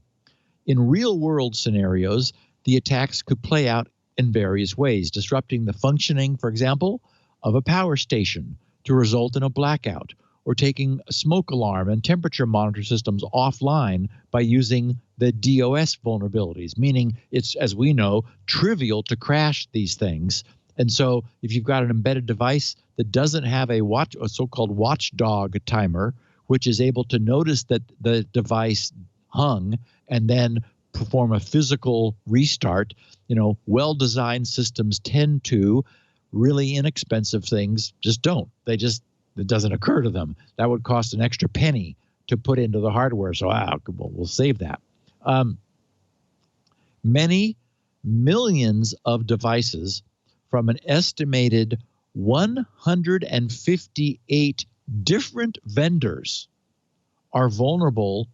In real-world scenarios, the attacks could play out in various ways, disrupting the functioning, for example, of a power station to result in a blackout, or taking a smoke alarm and temperature monitor systems offline by using the DOS vulnerabilities, meaning it's, as we know, trivial to crash these things. And so if you've got an embedded device that doesn't have a so-called watchdog timer, which is able to notice that the device hung and then perform a physical restart, well-designed systems tend to. Really inexpensive things just don't. It doesn't occur to them. That would cost an extra penny to put into the hardware. So we'll save that. Many millions of devices from an estimated 158 different vendors are vulnerable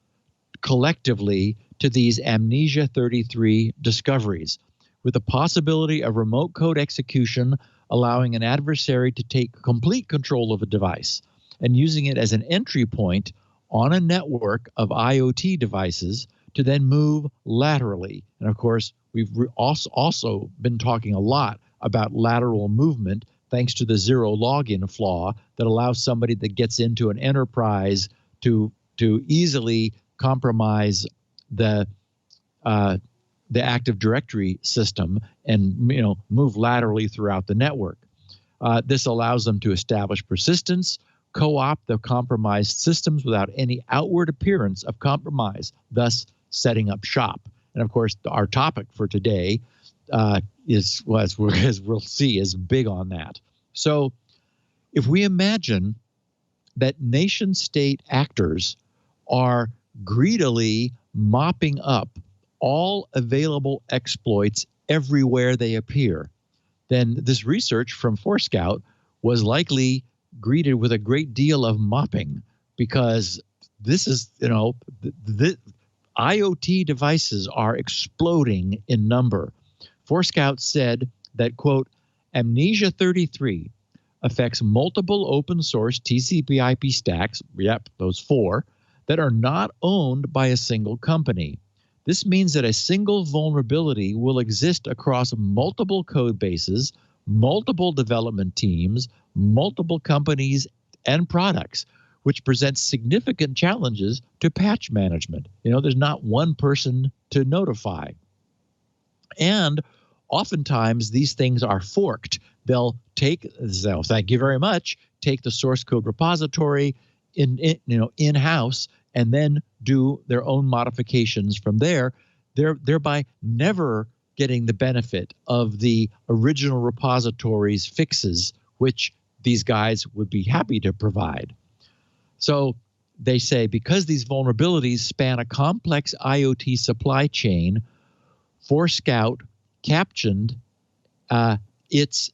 collectively to these Amnesia 33 discoveries, with the possibility of remote code execution allowing an adversary to take complete control of a device and using it as an entry point on a network of IoT devices to then move laterally. And of course, we've also been talking a lot about lateral movement thanks to the zero login flaw that allows somebody that gets into an enterprise to easily compromise the Active Directory system and move laterally throughout the network. This allows them to establish persistence, co-opt the compromised systems without any outward appearance of compromise, thus setting up shop. And of course, our topic for today as we'll see, is big on that. So if we imagine that nation-state actors are greedily mopping up all available exploits everywhere they appear, then this research from Forescout was likely greeted with a great deal of mopping, because this is, the IoT devices are exploding in number. Forescout said that, quote, Amnesia 33 affects multiple open source TCP/IP stacks, those 4, that are not owned by a single company. This means that a single vulnerability will exist across multiple code bases, multiple development teams, multiple companies and products, which presents significant challenges to patch management. There's not one person to notify. And oftentimes these things are forked. They'll thank you very much, take the source code repository in-house and then do their own modifications from there, thereby never getting the benefit of the original repository's fixes, which these guys would be happy to provide. So they say because these vulnerabilities span a complex IoT supply chain, Forescout cautioned it's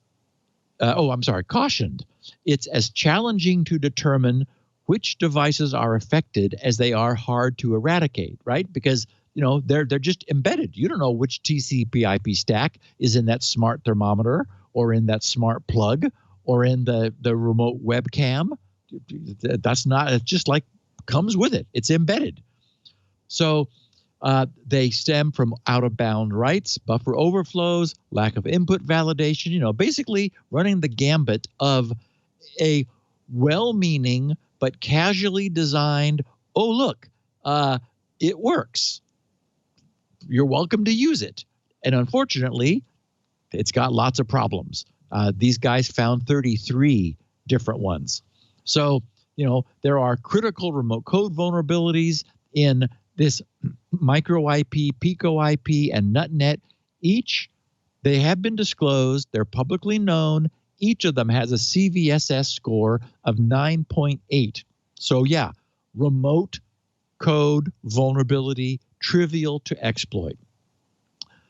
as challenging to determine which devices are affected as they are hard to eradicate, right? Because they're just embedded. You don't know which TCP/IP stack is in that smart thermometer or in that smart plug or in the remote webcam. That's not, it's just like comes with it. It's embedded. So they stem from out-of-bound writes, buffer overflows, lack of input validation, basically running the gambit of a well-meaning but casually designed, oh, look, it works. You're welcome to use it. And unfortunately, it's got lots of problems. These guys found 33 different ones. So, there are critical remote code vulnerabilities in this micro IP, Pico IP, and NutNet. Each, they have been disclosed. They're publicly known. Each of them has a CVSS score of 9.8. So, yeah, remote code vulnerability, trivial to exploit.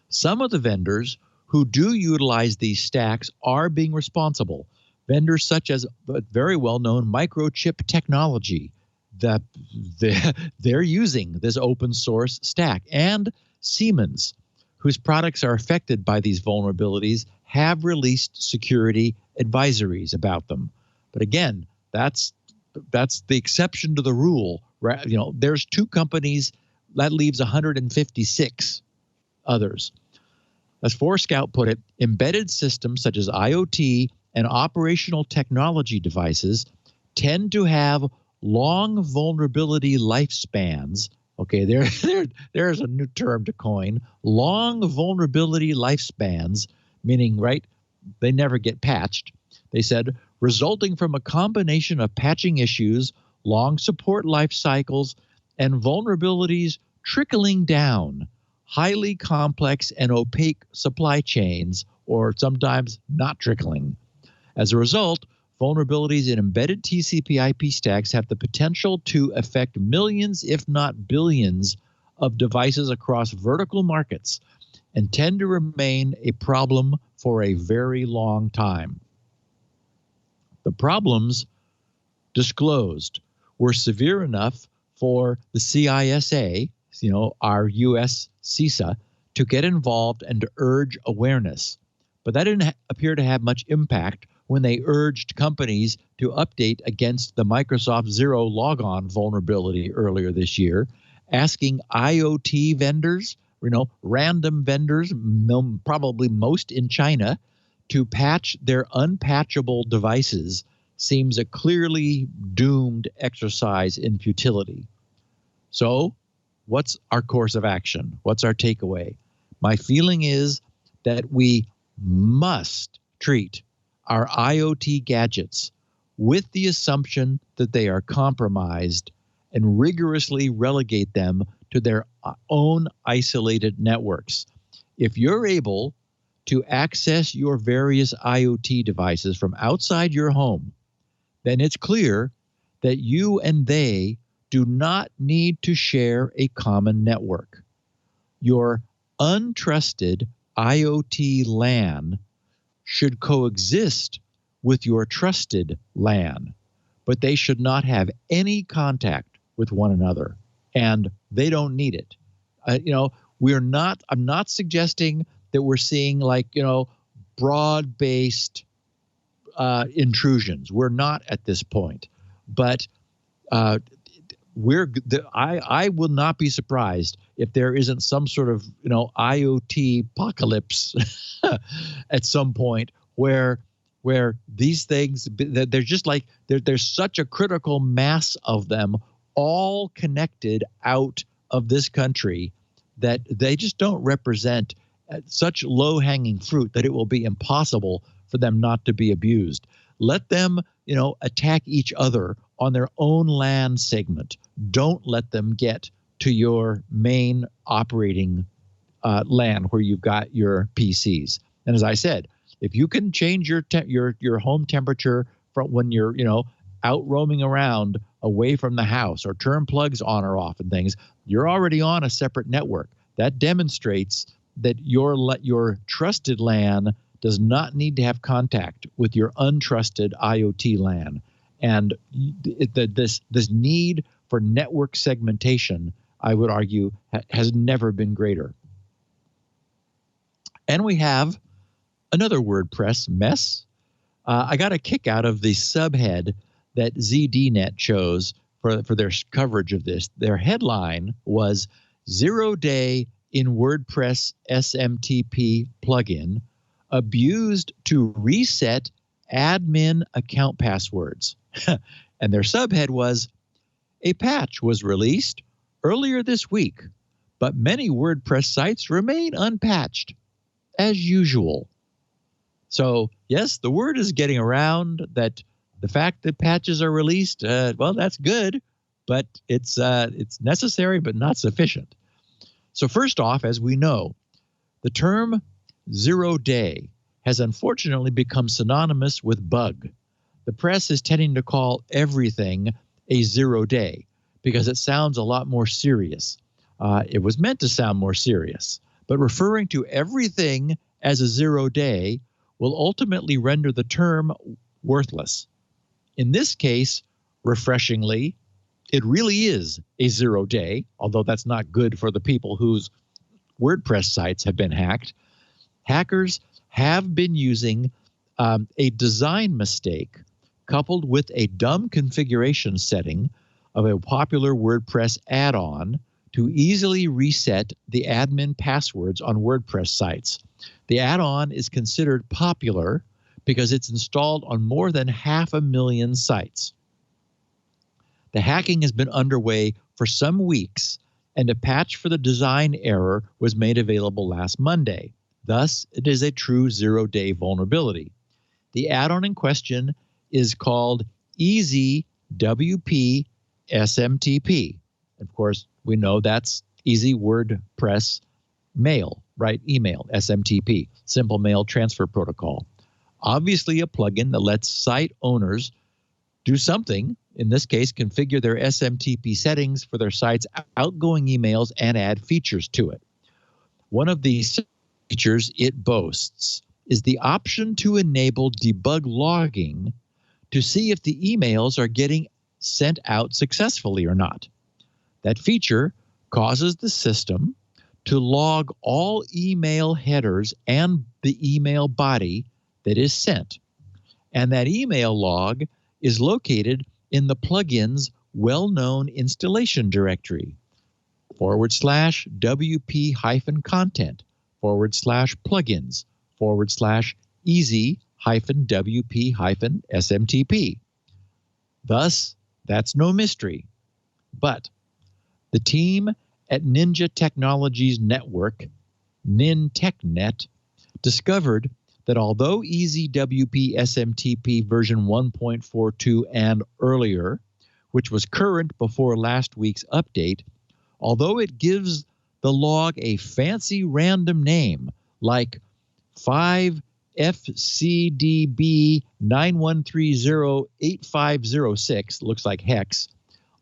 Some of the vendors who do utilize these stacks are being responsible. Vendors such as very well-known Microchip Technology, that they're using this open source stack, and Siemens, whose products are affected by these vulnerabilities, have released security advisories about them. But again, that's the exception to the rule. There's 2 companies, that leaves 156 others. As Forescout put it, embedded systems such as IoT and operational technology devices tend to have long vulnerability lifespans. Okay, there's a new term to coin. Long vulnerability lifespans, meaning, right, they never get patched. They said, resulting from a combination of patching issues, long support life cycles, and vulnerabilities trickling down highly complex and opaque supply chains, or sometimes not trickling. As a result, vulnerabilities in embedded TCP/IP stacks have the potential to affect millions, if not billions, of devices across vertical markets and tend to remain a problem for a very long time. The problems disclosed were severe enough for the CISA, our U.S. CISA, to get involved and to urge awareness. But that didn't appear to have much impact when they urged companies to update against the Microsoft Zero logon vulnerability earlier this year, asking IoT vendors, random vendors, probably most in China, to patch their unpatchable devices seems a clearly doomed exercise in futility. So, what's our course of action? What's our takeaway? My feeling is that we must treat our IoT gadgets with the assumption that they are compromised and rigorously relegate them to their own isolated networks. If you're able to access your various IoT devices from outside your home, then it's clear that you and they do not need to share a common network. Your untrusted IoT LAN should coexist with your trusted LAN, but they should not have any contact with one another, and they don't need it. I'm not suggesting that we're seeing broad-based intrusions. We're not at this point, but I will not be surprised if there isn't some sort of IoT apocalypse at some point where these things, they're just like there's such a critical mass of them all connected out of this country that they just don't represent such low-hanging fruit that it will be impossible for them not to be abused. Let them, attack each other on their own LAN segment. Don't let them get to your main operating LAN where you've got your PCs. And as I said, if you can change your home temperature from when you're out roaming around away from the house, or turn plugs on or off and things, you're already on a separate network. That demonstrates that your trusted LAN does not need to have contact with your untrusted IoT LAN. And this need for network segmentation, I would argue, has never been greater. And we have another WordPress mess. I got a kick out of the subhead that ZDNet chose for their coverage of this. Their headline was 0 Day in WordPress SMTP plugin abused to reset admin account passwords. And their subhead was, a patch was released earlier this week, but many WordPress sites remain unpatched, as usual. So, yes, the word is getting around that the fact that patches are released, well, that's good, but it's necessary but not sufficient. So first off, as we know, the term 0 day has unfortunately become synonymous with bug. The press is tending to call everything a 0 day because it sounds a lot more serious. It was meant to sound more serious, but referring to everything as a 0 day will ultimately render the term worthless. In this case, refreshingly, it really is a 0 day, although that's not good for the people whose WordPress sites have been hacked. Hackers have been using a design mistake coupled with a dumb configuration setting of a popular WordPress add-on to easily reset the admin passwords on WordPress sites. The add-on is considered popular because it's installed on more than 500,000 sites. The hacking has been underway for some weeks, and a patch for the design error was made available last Monday. Thus, it is a true 0 day vulnerability. The add-on in question is called Easy WP SMTP. Of course, we know that's Easy WordPress Mail, right? Email, SMTP, Simple Mail Transfer Protocol. Obviously a plugin that lets site owners do something, in this case, configure their SMTP settings for their site's outgoing emails and add features to it. One of these features it boasts is the option to enable debug logging to see if the emails are getting sent out successfully or not. That feature causes the system to log all email headers and the email body that is sent. And that email log is located in the plugin's well-known installation directory, /wp-content, /plugins, /easy-wp-smtp. Thus, that's no mystery. But the team at Ninja Technologies Network, NinTechNet, discovered that although Easy WP SMTP version 1.42 and earlier, which was current before last week's update, although it gives the log a fancy random name like 5FCDB91308506, looks like hex,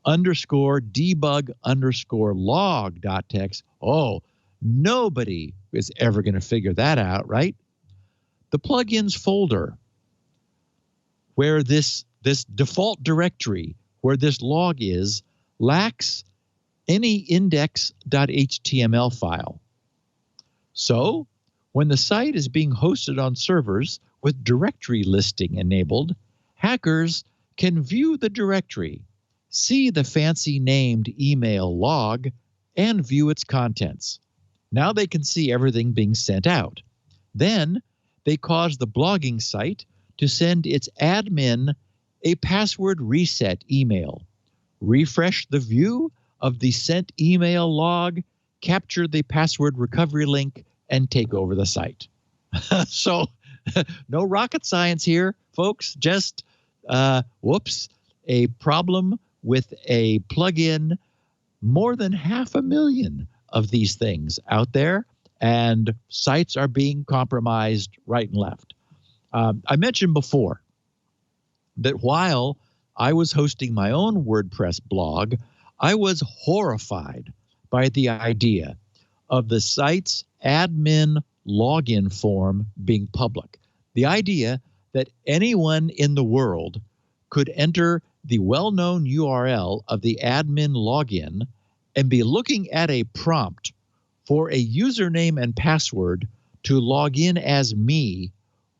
_debug_log.txt. Oh, nobody is ever going to figure that out, right? The plugins folder, where this default directory where this log is, lacks any index.html file. So, when the site is being hosted on servers with directory listing enabled, hackers can view the directory, see the fancy named email log, and view its contents. Now they can see everything being sent out. Then they cause the blogging site to send its admin a password reset email, refresh the view of the sent email log, capture the password recovery link, and take over the site. So no rocket science here. folks. Just, whoops, a problem with a plugin. More than 500,000 of these things out there, and sites are being compromised right and left. I mentioned before that while I was hosting my own WordPress blog, I was horrified by the idea of the site's admin login form being public. The idea that anyone in the world could enter the well-known URL of the admin login and be looking at a prompt for a username and password to log in as me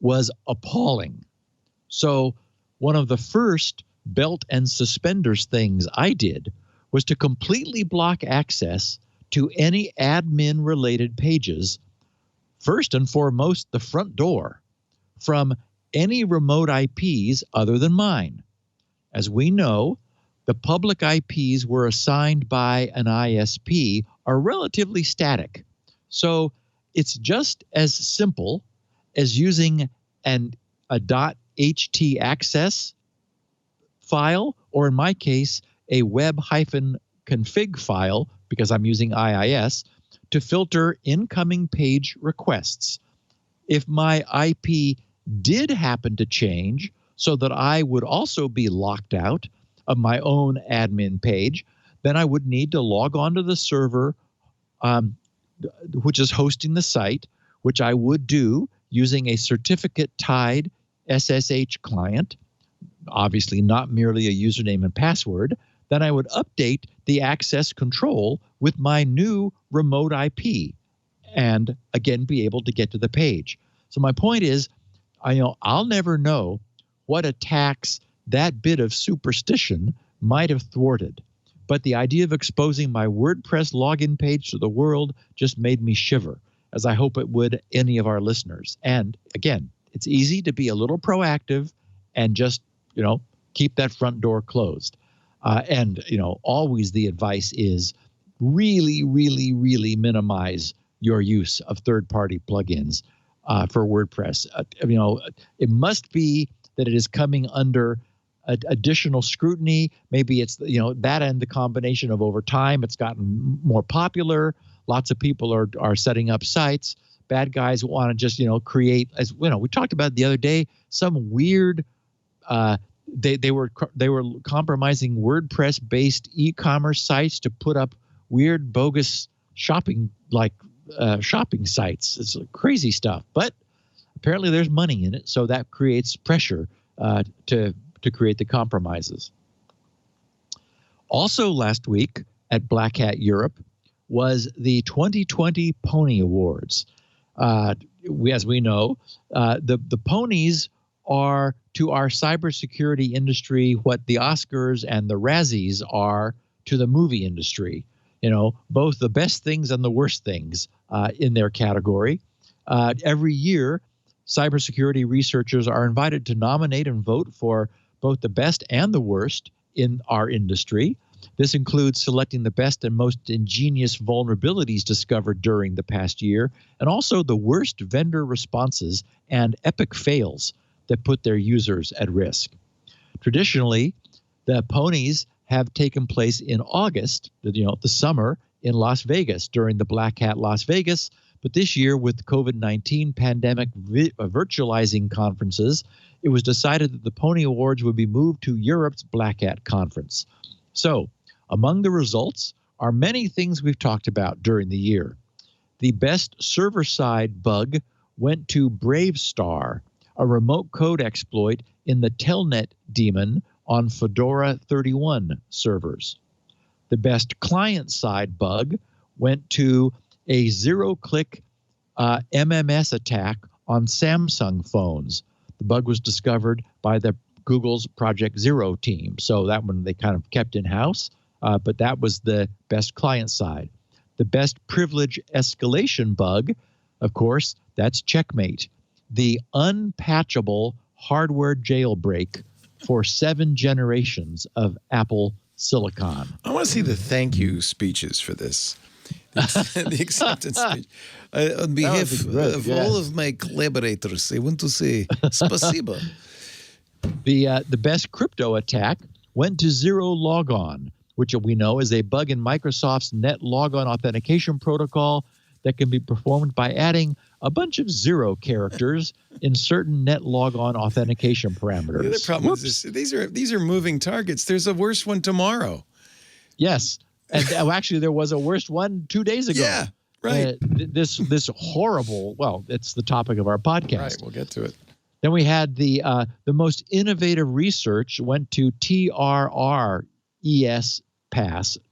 was appalling. So one of the first belt and suspenders things I did was to completely block access to any admin-related pages, first and foremost the front door, from any remote IPs other than mine. As we know, the public IPs were assigned by an ISP are relatively static. So it's just as simple as using a .htaccess file, or in my case, a web-config file, because I'm using IIS, to filter incoming page requests. If my IP did happen to change so that I would also be locked out of my own admin page, then I would need to log on to the server which is hosting the site, which I would do using a certificate-tied SSH client, obviously not merely a username and password. Then I would update the access control with my new remote IP and, again, be able to get to the page. So my point is, I'll never know what attacks that bit of superstition might have thwarted. But the idea of exposing my WordPress login page to the world just made me shiver, as I hope it would any of our listeners. And again, it's easy to be a little proactive and just, keep that front door closed. And always the advice is really, really, really minimize your use of third-party plugins for WordPress. It must be that it is coming under additional scrutiny. Maybe it's that and the combination of over time it's gotten more popular. Lots of people are setting up sites. Bad guys want to just create, as we talked about the other day, some weird they were compromising WordPress based e-commerce sites to put up weird bogus shopping sites. It's crazy stuff, but apparently there's money in it, so that creates pressure to create the compromises. Also last week at Black Hat Europe was the 2020 Pwnie Awards. As we know, the Pwnies are to our cybersecurity industry what the Oscars and the Razzies are to the movie industry. Both the best things and the worst things in their category. Every year, cybersecurity researchers are invited to nominate and vote for both the best and the worst in our industry. This includes selecting the best and most ingenious vulnerabilities discovered during the past year, and also the worst vendor responses and epic fails that put their users at risk. Traditionally, the Pwnies have taken place in August, the summer, in Las Vegas during the Black Hat Las Vegas. But this year, with COVID-19 pandemic virtualizing conferences, it was decided that the Pwnie Awards would be moved to Europe's Black Hat Conference. So, among the results are many things we've talked about during the year. The best server-side bug went to BraveStar, a remote code exploit in the Telnet daemon on Fedora 31 servers. The best client-side bug went to a zero-click MMS attack on Samsung phones. The bug was discovered by the Google's Project Zero team. So that one they kind of kept in-house, but that was the best client side. The best privilege escalation bug, of course, that's Checkmate, the unpatchable hardware jailbreak for 7 generations of Apple Silicon. I want to see the thank you speeches for this. The acceptance speech. On behalf of all of my collaborators, I want to say spasibo. The best crypto attack went to zero logon, which we know is a bug in Microsoft's net logon authentication protocol that can be performed by adding a bunch of zero characters in certain net logon authentication parameters. The other problem is these are moving targets. There's a worse one tomorrow. Yes. And actually, there was a worse one 2 days ago. Yeah, right. This horrible, well, it's the topic of our podcast. Right, we'll get to it. Then we had the most innovative research went to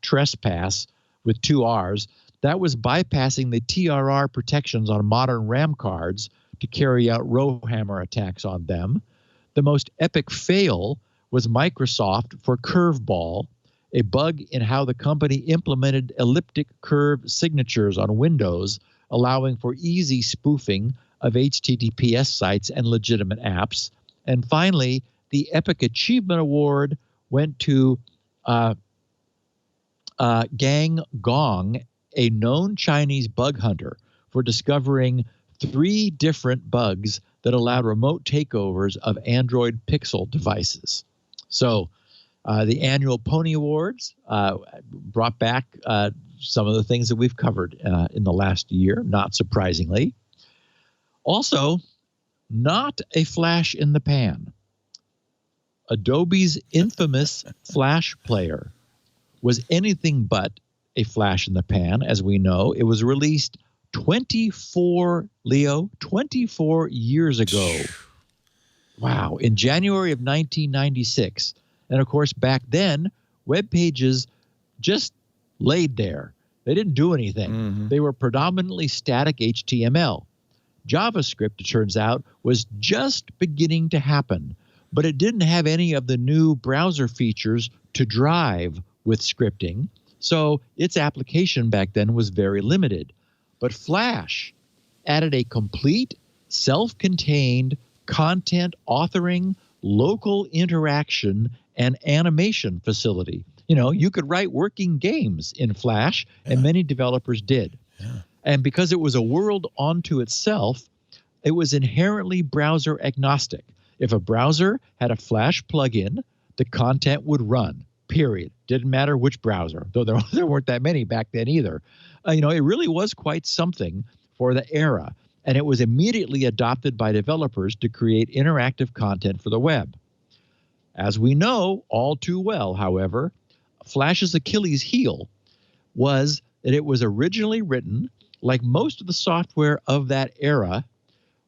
trespass with 2 R's. That was bypassing the TRR protections on modern RAM cards to carry out rowhammer attacks on them. The most epic fail was Microsoft for Curveball, a bug in how the company implemented elliptic curve signatures on Windows, allowing for easy spoofing of HTTPS sites and legitimate apps. And finally, the Epic Achievement Award went to Gang Gong, a known Chinese bug hunter, for discovering 3 different bugs that allowed remote takeovers of Android Pixel devices. So the annual Pwnie Awards brought back some of the things that we've covered in the last year, not surprisingly. Also, not a flash in the pan. Adobe's infamous Flash player was anything but a flash in the pan, as we know. It was released 24 years ago. Wow, in January of 1996. And of course, back then, web pages just laid there. They didn't do anything. Mm-hmm. They were predominantly static HTML. JavaScript, it turns out, was just beginning to happen, but it didn't have any of the new browser features to drive with scripting, so its application back then was very limited. But Flash added a complete, self-contained content authoring, local interaction, and animation facility. You know, you could write working games in Flash, and many developers did. Yeah. And because it was a world unto itself, it was inherently browser agnostic. If a browser had a Flash plugin, the content would run, period. Didn't matter which browser, though there weren't that many back then either. It really was quite something for the era, and it was immediately adopted by developers to create interactive content for the web. As we know all too well, however, Flash's Achilles heel was that it was originally written, like most of the software of that era,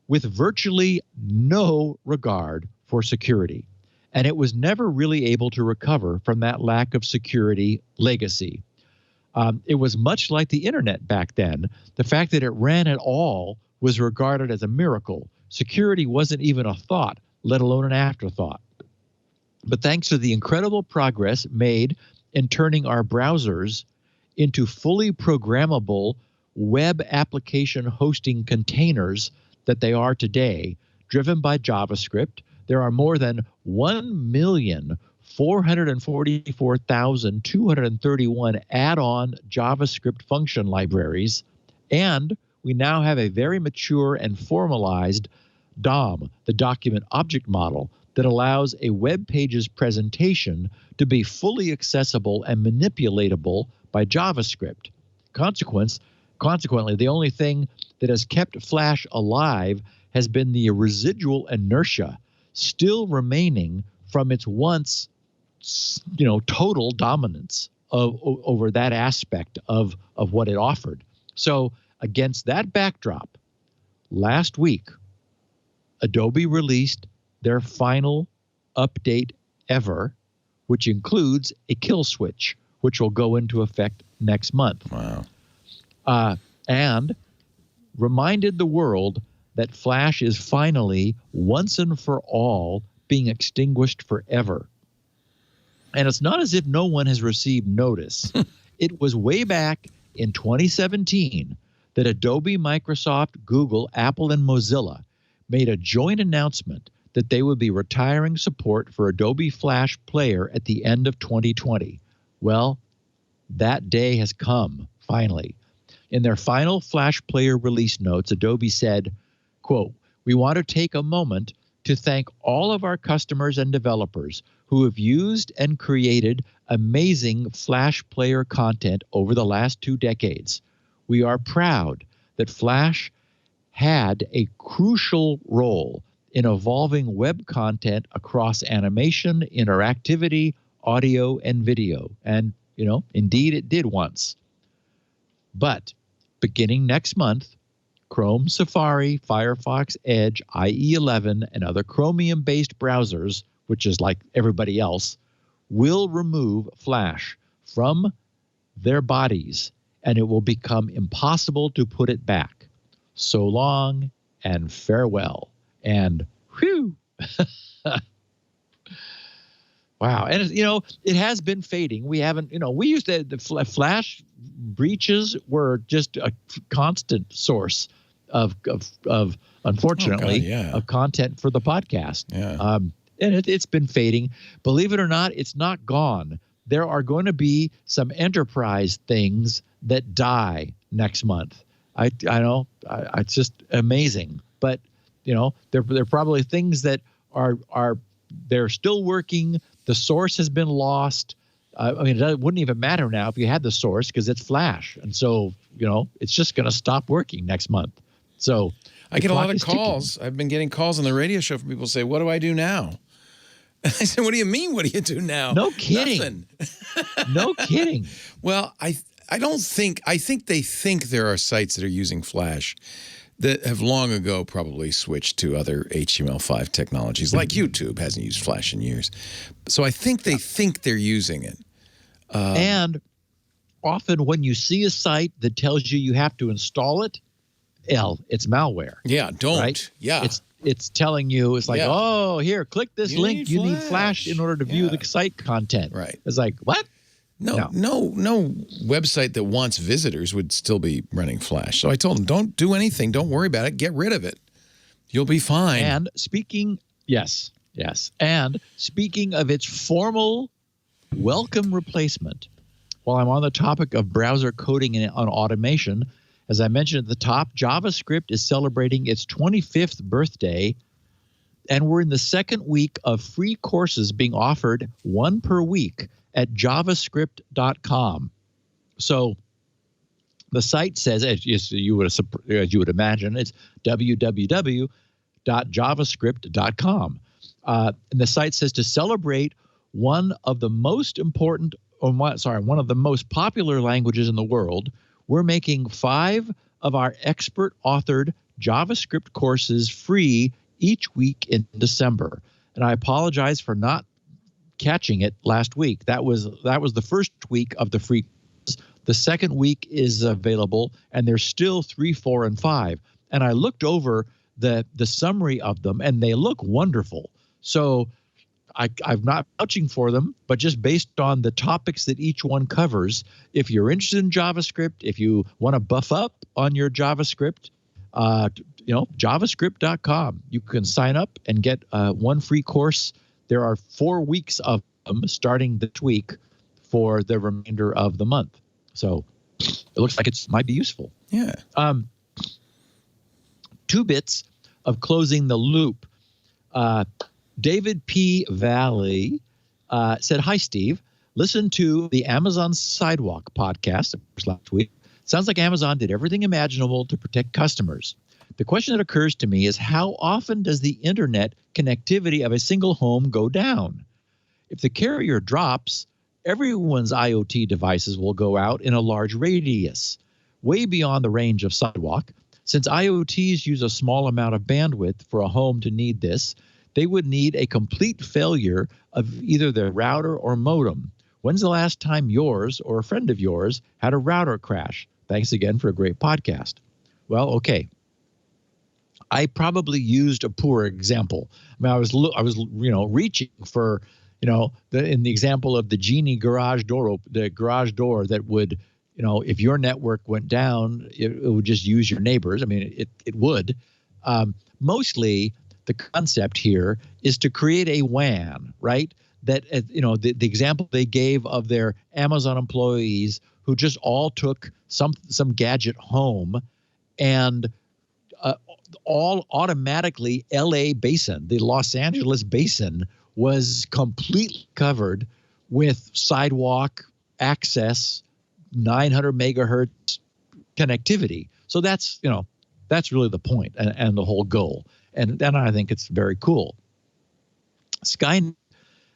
with virtually no regard for security. And it was never really able to recover from that lack of security legacy. It was much like the internet back then. The fact that it ran at all was regarded as a miracle. Security wasn't even a thought, let alone an afterthought. But thanks to the incredible progress made in turning our browsers into fully programmable web application hosting containers that they are today, driven by JavaScript, there are more than 1,444,231 add-on JavaScript function libraries, and we now have a very mature and formalized DOM, the document object model, that allows a web page's presentation to be fully accessible and manipulatable by JavaScript. Consequently, the only thing that has kept Flash alive has been the residual inertia still remaining from its once, total dominance over that aspect of what it offered. So against that backdrop, last week, Adobe released their final update ever, which includes a kill switch, which will go into effect next month. Wow. And reminded the world that Flash is finally, once and for all, being extinguished forever. And it's not as if no one has received notice. It was way back in 2017 that Adobe, Microsoft, Google, Apple, and Mozilla made a joint announcement that they would be retiring support for Adobe Flash Player at the end of 2020. Well, that day has come, finally. In their final Flash Player release notes, Adobe said, quote, "We want to take a moment to thank all of our customers and developers who have used and created amazing Flash player content over the last 2 decades. We are proud that Flash had a crucial role in evolving web content across animation, interactivity, audio, and video. And, indeed it did once. But beginning next month, Chrome, Safari, Firefox, Edge, IE11, and other Chromium-based browsers, which is like everybody else, will remove Flash from their bodies, and it will become impossible to put it back. So long and farewell. And whew. Wow. And, it has been fading. We haven't, we used to, the Flash breaches were just a constant source of unfortunately, of content for the podcast. Yeah. And it's been fading. Believe it or not, it's not gone. There are going to be some enterprise things that die next month. I know it's just amazing. But, they're probably things that are they're still working. The source has been lost. It wouldn't even matter now if you had the source because it's Flash. And so, it's just going to stop working next month. So I get a lot of calls. I've been getting calls on the radio show from people say, what do I do now? And I said, what do you mean, what do you do now? No kidding. Nothing. No kidding. Well, I think they think there are sites that are using Flash that have long ago probably switched to other HTML5 technologies, like YouTube hasn't used Flash in years. So I think they think they're using it. And often when you see a site that tells you have to install it, it's malware. Yeah, don't. Right? Yeah. It's telling you, it's like, oh, here, click this link. You need Flash in order to view the site content. Right. It's like, what? No website that wants visitors would still be running Flash. So I told them, don't do anything. Don't worry about it. Get rid of it. You'll be fine. And yes. And speaking of its formal welcome replacement, while I'm on the topic of browser coding and automation, as I mentioned at the top, JavaScript is celebrating its 25th birthday, and we're in the second week of free courses being offered, one per week, at javascript.com. So the site says, as you would imagine, it's www.javascript.com. And the site says to celebrate one of the most popular languages in the world, we're making 5 of our expert-authored JavaScript courses free each week in December. And I apologize for not catching it last week. That was the first week of the free courses. The second week is available, and there's still 3, 4, and 5. And I looked over the summary of them, and they look wonderful. So I'm not vouching for them, but just based on the topics that each one covers, if you're interested in JavaScript, if you want to buff up on your JavaScript, javascript.com. You can sign up and get one free course. There are 4 weeks of them starting this week for the remainder of the month. So it looks like it might be useful. Yeah. 2 bits of closing the loop. David P. Valley said, hi, Steve. Listen to the Amazon Sidewalk podcast last week. Sounds like Amazon did everything imaginable to protect customers. The question that occurs to me is how often does the internet connectivity of a single home go down? If the carrier drops, everyone's IoT devices will go out in a large radius, way beyond the range of Sidewalk. Since IoTs use a small amount of bandwidth for a home to need this, they would need a complete failure of either their router or modem. When's the last time yours or a friend of yours had a router crash? Thanks again for a great podcast. Well, okay. I probably used a poor example. I mean, I was reaching for, in the example of the Genie garage door, the garage door that would, if your network went down, it would just use your neighbors. I mean, it would. Mostly, the concept here is to create a WAN, right? That, the example they gave of their Amazon employees who just all took some gadget home, and all automatically LA basin, the Los Angeles basin, was completely covered with sidewalk access, 900 megahertz connectivity. So that's really the point and the whole goal. And then I think it's very cool. Skynet,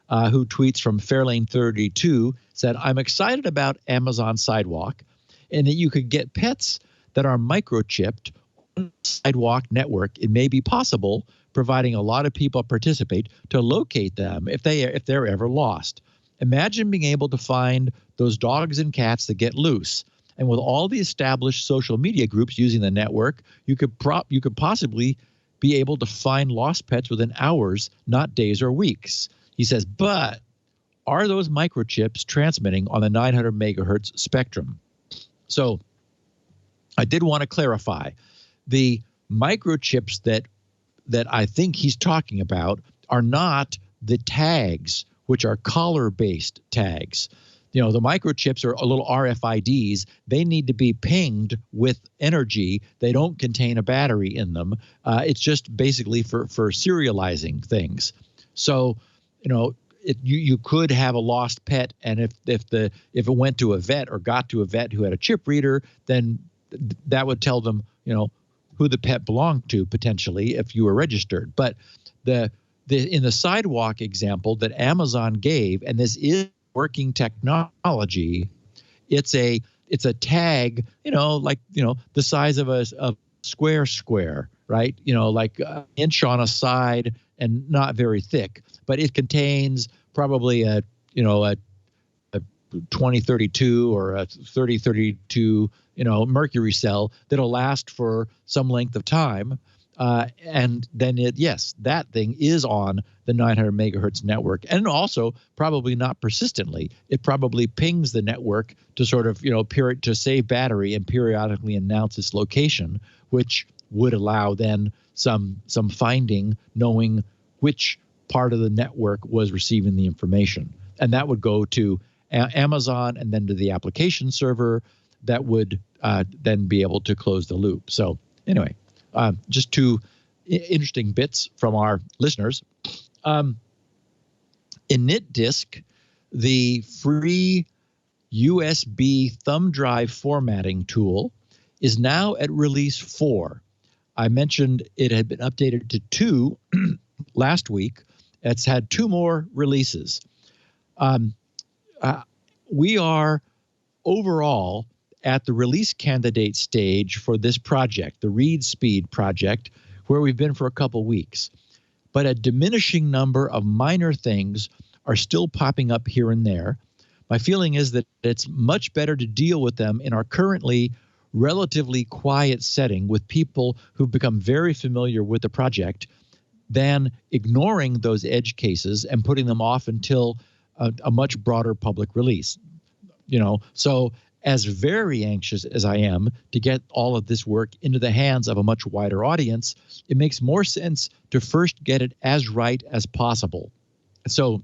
who tweets from Fairlane32, said, "I'm excited about Amazon Sidewalk and that you could get pets that are microchipped on the Sidewalk network. It may be possible, providing a lot of people participate, to locate them if they're ever lost. Imagine being able to find those dogs and cats that get loose. And with all the established social media groups using the network, you could possibly be able to find lost pets within hours, not days or weeks." He says, but are those microchips transmitting on the 900 megahertz spectrum? So I did want to clarify. The microchips that I think he's talking about are not the tags, which are collar-based tags. The microchips are little RFIDs. They need to be pinged with energy. They don't contain a battery in them. It's just basically for serializing things. So, you could have a lost pet, and if it went to a vet or got to a vet who had a chip reader, then that would tell them, who the pet belonged to potentially if you were registered. But in the Sidewalk example that Amazon gave, and this is working technology, it's a tag, the size of a square, right? Like an inch on a side and not very thick, but it contains probably a 2032 or a 3032, mercury cell that'll last for some length of time. And then that thing is on the 900 megahertz network, and also probably not persistently. It probably pings the network to sort of, to save battery and periodically announce its location, which would allow then some finding, knowing which part of the network was receiving the information. And that would go to Amazon and then to the application server that would then be able to close the loop. So anyway, just two interesting bits from our listeners. InitDisk, the free USB thumb drive formatting tool, is now at release 4. I mentioned it had been updated to 2 last week. It's had 2 more releases. We are overall at the release candidate stage for this project, the Read Speed project, where we've been for a couple weeks. But a diminishing number of minor things are still popping up here and there. My feeling is that it's much better to deal with them in our currently relatively quiet setting with people who've become very familiar with the project than ignoring those edge cases and putting them off until a much broader public release. So as very anxious as I am to get all of this work into the hands of a much wider audience, it makes more sense to first get it as right as possible. So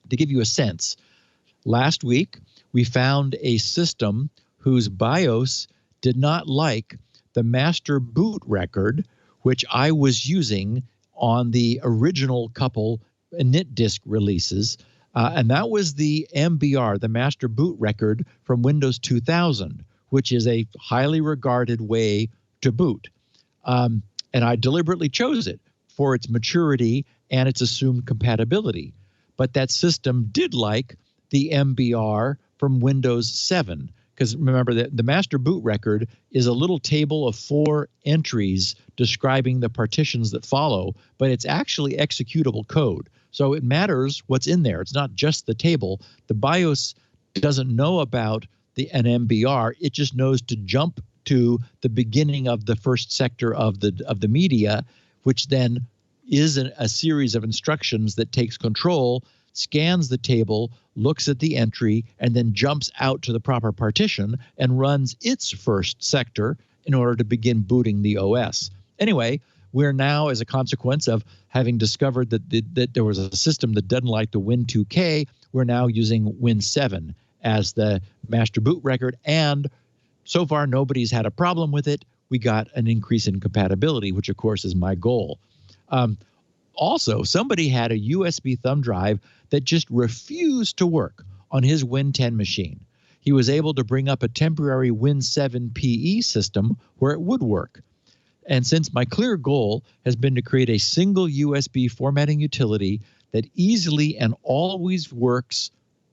to give you a sense, last week we found a system whose BIOS did not like the master boot record, which I was using on the original couple InitDisk releases. And that was the MBR, the master boot record from Windows 2000, which is a highly regarded way to boot. And I deliberately chose it for its maturity and its assumed compatibility. But that system did like the MBR from Windows 7, because remember that the master boot record is a little table of 4 entries describing the partitions that follow, but it's actually executable code. So it matters what's in there. It's not just the table. The BIOS doesn't know about an MBR. It just knows to jump to the beginning of the first sector of the media, which then is a series of instructions that takes control, scans the table, looks at the entry, and then jumps out to the proper partition and runs its first sector in order to begin booting the OS. Anyway, we're now, as a consequence of having discovered that there was a system that doesn't like the Win2K, we're now using Win7 as the master boot record, and so far nobody's had a problem with it. we got an increase in compatibility, which of course is my goal. Also, somebody had a USB thumb drive that just refused to work on his Win 10 machine. He was able to bring up a temporary Win 7 PE system where it would work. And since my clear goal has been to create a single USB formatting utility that easily and always works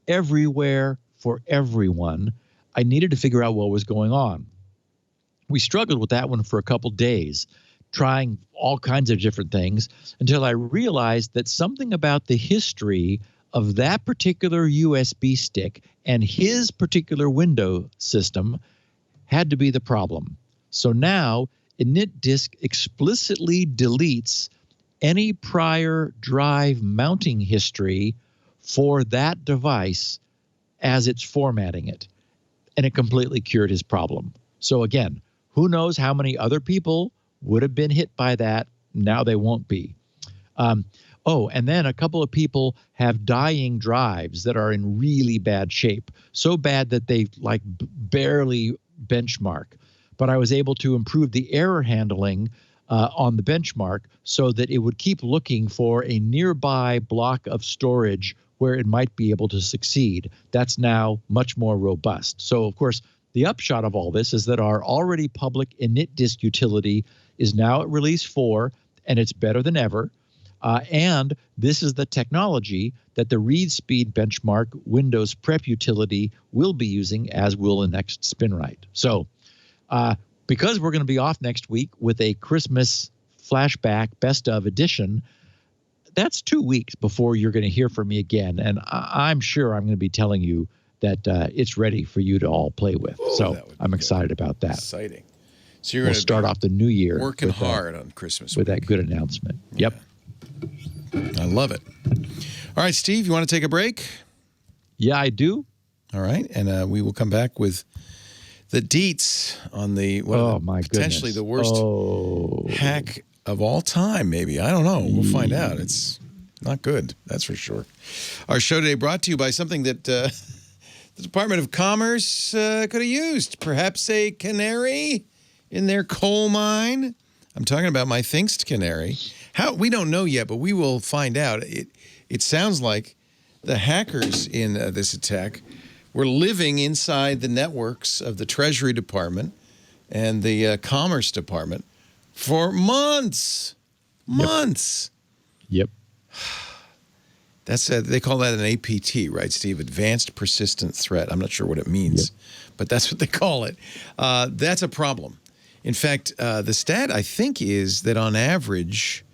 everywhere for everyone, I needed to figure out what was going on. We struggled with that one for a couple days, trying all kinds of different things until I realized that something about the history of that particular USB stick and his particular Windows system had to be the problem. So now InitDisk explicitly deletes any prior drive mounting history for that device as it's formatting it. And it completely cured his problem. So again, who knows how many other people would have been hit by that? Now they won't be. And then a couple of people have dying drives that are in really bad shape, so bad that they like barely benchmark. But I was able to improve the error handling on the benchmark so that it would keep looking for a nearby block of storage where it might be able to succeed. That's now much more robust. So, of course, the upshot of all this is that our already public InitDisk utility is now at release 4, and it's better than ever. And this is the technology that the read speed benchmark Windows Prep utility will be using, as will the next SpinRite. So because we're going to be off next week with a Christmas flashback best of edition, that's 2 weeks before you're going to hear from me again. And I'm sure I'm going to be telling you that it's ready for you to all play with. Whoa, so I'm excited about that. Exciting. So you're we'll going to start off the new year working hard on Christmas with week. that good announcement. Yep. I love it. All right, Steve, you want to take a break? Yeah, I do. All right, and we will come back with the deets on the potentially the worst hack of all time, maybe. I don't know. We'll find out. It's not good, that's for sure. Our show today brought to you by something that the Department of Commerce could have used. Perhaps a canary in their coal mine. I'm talking about my Thinkst Canary. How we don't know yet, but we will find out. It sounds like the hackers in this attack were living inside the networks of the Treasury Department and the Commerce Department for months. Months. Yep. That's they call that an APT, right, Steve? Advanced Persistent Threat. I'm not sure what it means, but that's what they call it. That's a problem. In fact, the stat, I think, is that on average,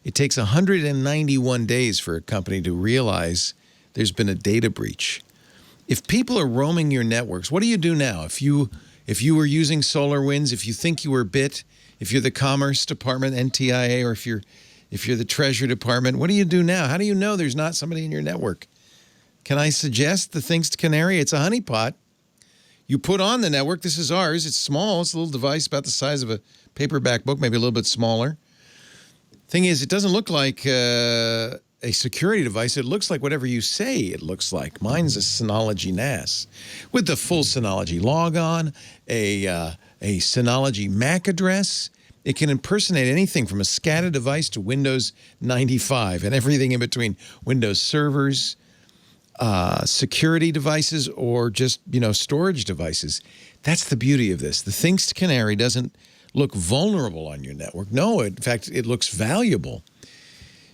it takes 191 days for a company to realize there's been a data breach. If people are roaming your networks, what do you do now? If you were using SolarWinds, if you think you were bit, if you're the Commerce Department, NTIA, or if you're the Treasury Department, what do you do now? How do you know there's not somebody in your network? Can I suggest the Thinkst Canary? It's a honeypot. You put on the network. This is ours. It's small. It's a little device about the size of a paperback book, maybe a little bit smaller. Thing is, it doesn't look like a security device. It looks like whatever you say it looks like. Mine's a Synology NAS with the full Synology logon, a Synology MAC address. It can impersonate anything from a SCADA device to Windows 95 and everything in between. Windows servers, security devices, or just, storage devices. That's the beauty of this. The Thinkst Canary doesn't look vulnerable on your network. No, in fact, it looks valuable.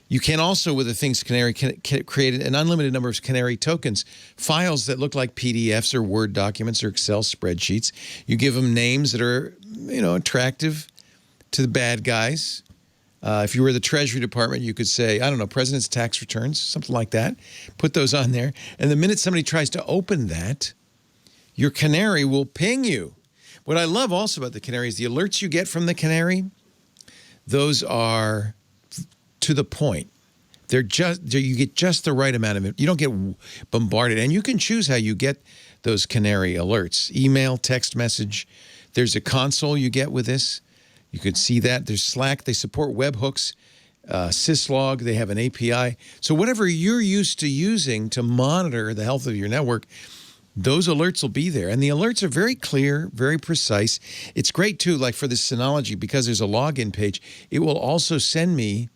You can also, with the Thinkst Canary, create an unlimited number of Canary tokens, files that look like PDFs or Word documents or Excel spreadsheets. You give them names that are, attractive to the bad guys. If you were the Treasury Department, you could say, I don't know, President's tax returns, something like that. Put those on there. And the minute somebody tries to open that, your Canary will ping you. What I love also about the Canary is the alerts you get from the Canary. Those are to the point. You get just the right amount of it. You don't get bombarded. And you can choose how you get those Canary alerts. Email, text message. There's a console you get with this. You could see that. There's Slack. They support webhooks, syslog. They have an API. So whatever you're used to using to monitor the health of your network, those alerts will be there. And the alerts are very clear, very precise. It's great, too, like for this Synology, because there's a login page, it will also send me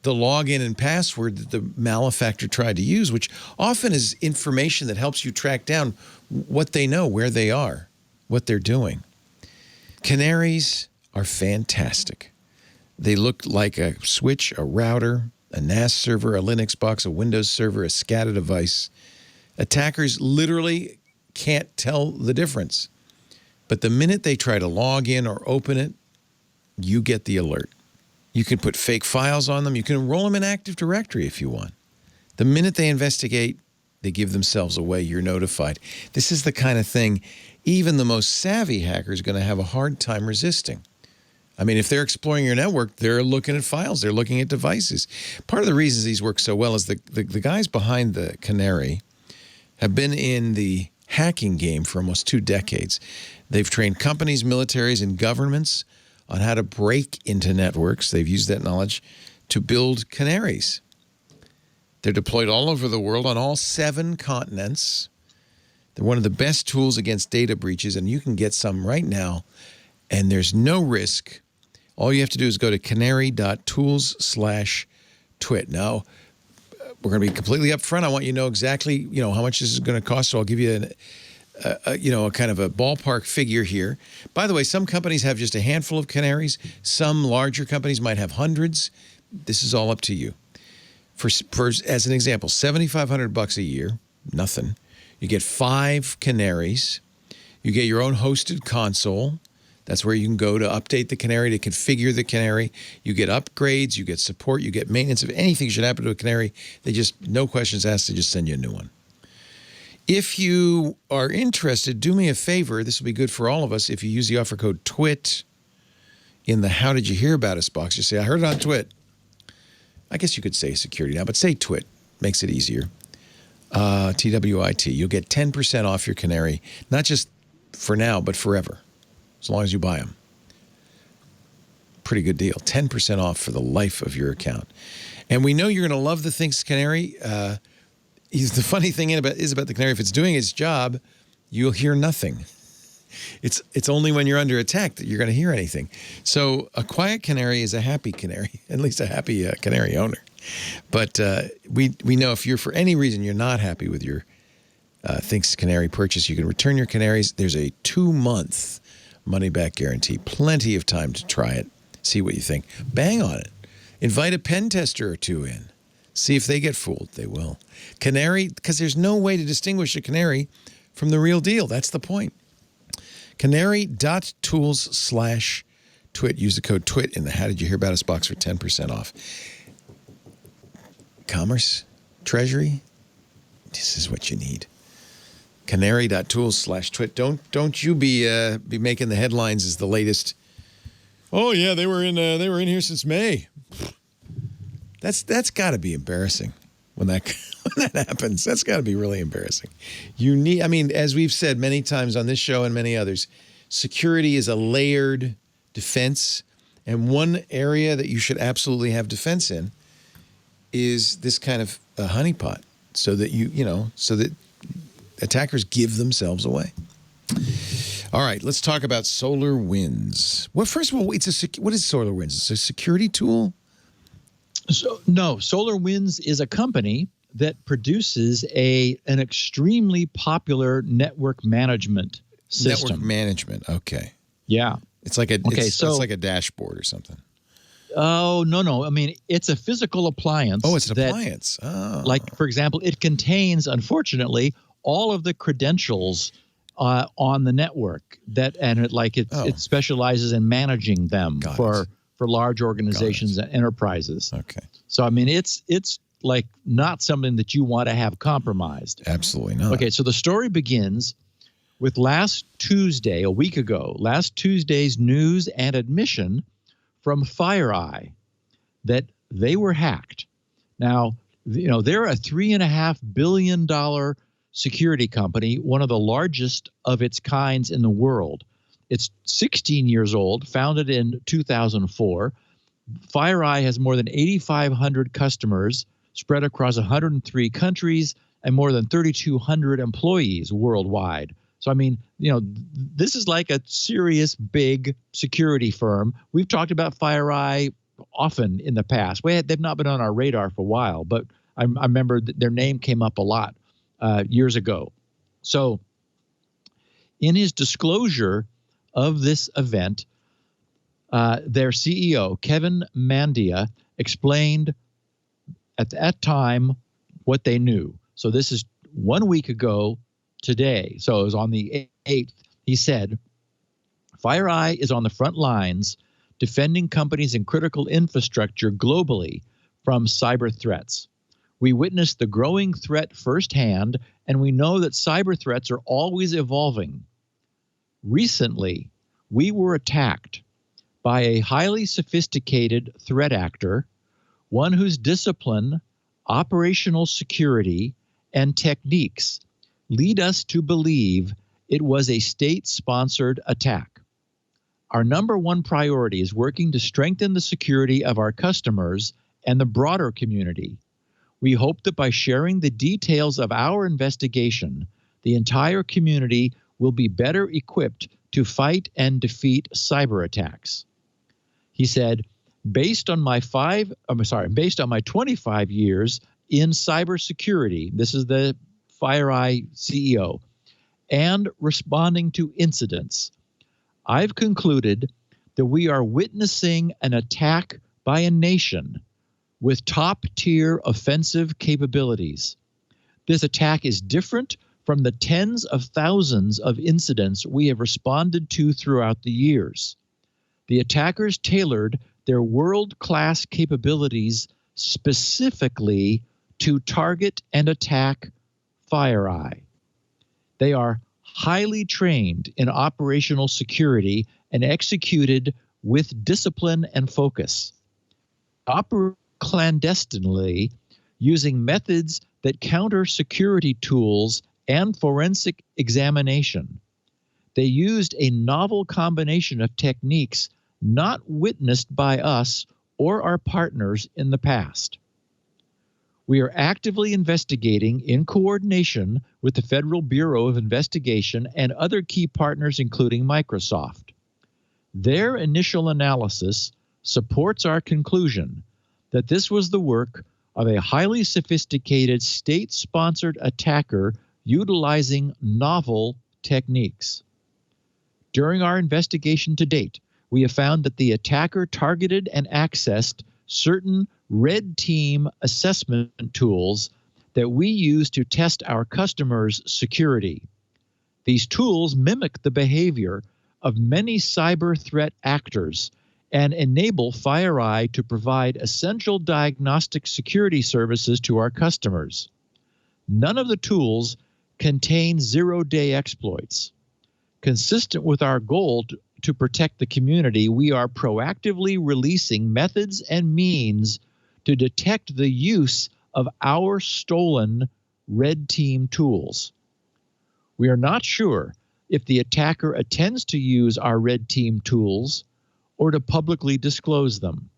the login and password that the malefactor tried to use, which often is information that helps you track down what they know, where they are, what they're doing. Canaries are fantastic. They look like a switch, a router, a NAS server, a Linux box, a Windows server, a SCADA device. Attackers literally can't tell the difference. But the minute they try to log in or open it, you get the alert. You can put fake files on them. You can enroll them in Active Directory if you want. The minute they investigate, they give themselves away. You're notified. This is the kind of thing even the most savvy hacker is going to have a hard time resisting. I mean, if they're exploring your network, they're looking at files. They're looking at devices. Part of the reasons these work so well is the guys behind the Canary have been in the hacking game for almost 2 decades. They've trained companies, militaries, and governments on how to break into networks. They've used that knowledge to build canaries. They're deployed all over the world on all 7 continents. They're one of the best tools against data breaches, and you can get some right now, and there's no risk. All you have to do is go to canary.tools/twit. Now, we're going to be completely upfront. I want you to know exactly, how much this is going to cost, so I'll give you a kind of a ballpark figure here. By the way, some companies have just a handful of canaries. Some larger companies might have hundreds. This is all up to you. For as an example, $7,500 a year, nothing. You get 5 canaries. You get your own hosted console. That's where you can go to update the canary, to configure the canary. You get upgrades, you get support, you get maintenance. If anything should happen to a canary, they just, no questions asked, they just send you a new one. If you are interested, do me a favor. This will be good for all of us. If you use the offer code TWIT in the How Did You Hear About Us box, you say, I heard it on TWIT. I guess you could say security now, but say TWIT. Makes it easier. TWIT. You'll get 10% off your canary, not just for now, but forever, as long as you buy them. Pretty good deal. 10% off for the life of your account. And we know you're going to love the Things Canary. The funny thing about the Canary, if it's doing its job, you'll hear nothing. It's only when you're under attack that you're going to hear anything. So a quiet canary is a happy canary, at least a happy canary owner. But we know if you're, for any reason, you're not happy with your Things Canary purchase, you can return your canaries. There's a 2-month money-back guarantee. Plenty of time to try it. See what you think. Bang on it. Invite a pen tester or 2 in. See if they get fooled. They will. Canary, because there's no way to distinguish a canary from the real deal. That's the point. Canary.tools/twit. Use the code TWIT in the How Did You Hear About Us box for 10% off. Commerce, Treasury, this is what you need. Canary.tools/twit. Don't you be making the headlines as the latest. Oh yeah, they were in here since May. That's got to be embarrassing when that happens. That's got to be really embarrassing. I mean, as we've said many times on this show and many others, security is a layered defense, and one area that you should absolutely have defense in is this kind of a honeypot, so that so that attackers give themselves away. All right, let's talk about SolarWinds. Well, first of all, what is SolarWinds? It's a security tool? No, SolarWinds is a company that produces an extremely popular network management system. Network management, okay. Yeah. It's like it's like a dashboard or something. Oh, no. I mean, it's a physical appliance. Oh, it's an appliance. Oh. Like, for example, it contains, unfortunately, all of the credentials on the network it specializes in managing them for large organizations and enterprises. Okay. So, I mean, it's like not something that you want to have compromised. Absolutely not. Okay, so the story begins with last Tuesday, a week ago, last Tuesday's news and admission from FireEye that they were hacked. Now, they're a $3.5 billion security company, one of the largest of its kinds in the world. It's 16 years old, founded in 2004. FireEye has more than 8,500 customers spread across 103 countries and more than 3,200 employees worldwide. So, I mean, this is like a serious big security firm. We've talked about FireEye often in the past. They've not been on our radar for a while, but I remember their name came up a lot years ago. So in his disclosure of this event, their CEO, Kevin Mandia, explained at that time what they knew. So this is 1 week ago today. So it was on the 8th. He said, FireEye is on the front lines defending companies and critical infrastructure globally from cyber threats. We witnessed the growing threat firsthand, and we know that cyber threats are always evolving. Recently, we were attacked by a highly sophisticated threat actor, one whose discipline, operational security, and techniques lead us to believe it was a state-sponsored attack. Our number one priority is working to strengthen the security of our customers and the broader community. We hope that by sharing the details of our investigation, the entire community will be better equipped to fight and defeat cyber attacks. He said, based on my 25 years in cybersecurity, this is the FireEye CEO, and responding to incidents, I've concluded that we are witnessing an attack by a nation with top-tier offensive capabilities. This attack is different from the tens of thousands of incidents we have responded to throughout the years. The attackers tailored their world-class capabilities specifically to target and attack FireEye. They are highly trained in operational security and executed with discipline and focus. Operate clandestinely using methods that counter security tools and forensic examination. They used a novel combination of techniques not witnessed by us or our partners in the past. We are actively investigating in coordination with the Federal Bureau of Investigation and other key partners, including Microsoft. Their initial analysis supports our conclusion that this was the work of a highly sophisticated state-sponsored attacker utilizing novel techniques. During our investigation to date, we have found that the attacker targeted and accessed certain red team assessment tools that we use to test our customers' security. These tools mimic the behavior of many cyber threat actors and enable FireEye to provide essential diagnostic security services to our customers. None of the tools contain zero-day exploits. Consistent with our goal to protect the community, we are proactively releasing methods and means to detect the use of our stolen red team tools. We are not sure if the attacker intends to use our red team tools or to publicly disclose them.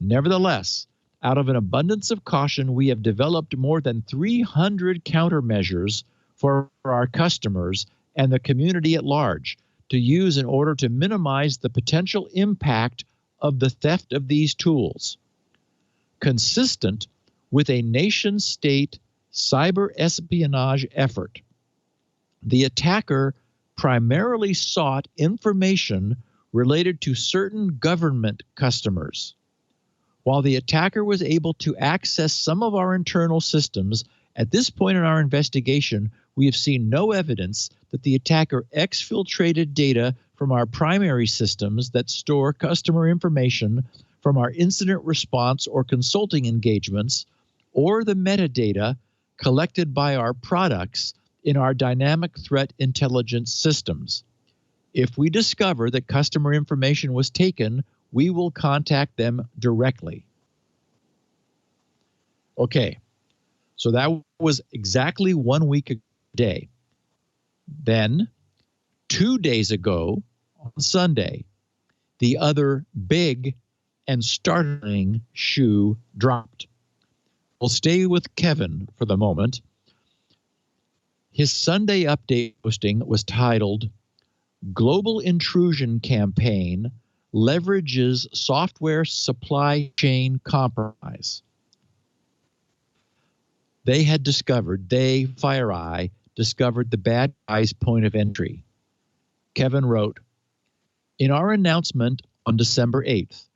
Nevertheless, out of an abundance of caution, we have developed more than 300 countermeasures for our customers and the community at large to use in order to minimize the potential impact of the theft of these tools. Consistent with a nation-state cyber espionage effort, the attacker primarily sought information related to certain government customers. While the attacker was able to access some of our internal systems, at this point in our investigation, we have seen no evidence that the attacker exfiltrated data from our primary systems that store customer information from our incident response or consulting engagements, or the metadata collected by our products in our dynamic threat intelligence systems. If we discover that customer information was taken, we will contact them directly. Okay, so that was exactly 1 week ago. Then, 2 days ago, on Sunday, the other big and startling shoe dropped. We'll stay with Kevin for the moment. His Sunday update posting was titled, "Global Intrusion Campaign Leverages Software Supply Chain Compromise." FireEye, discovered the bad guy's point of entry. Kevin wrote, "In our announcement on December 8th,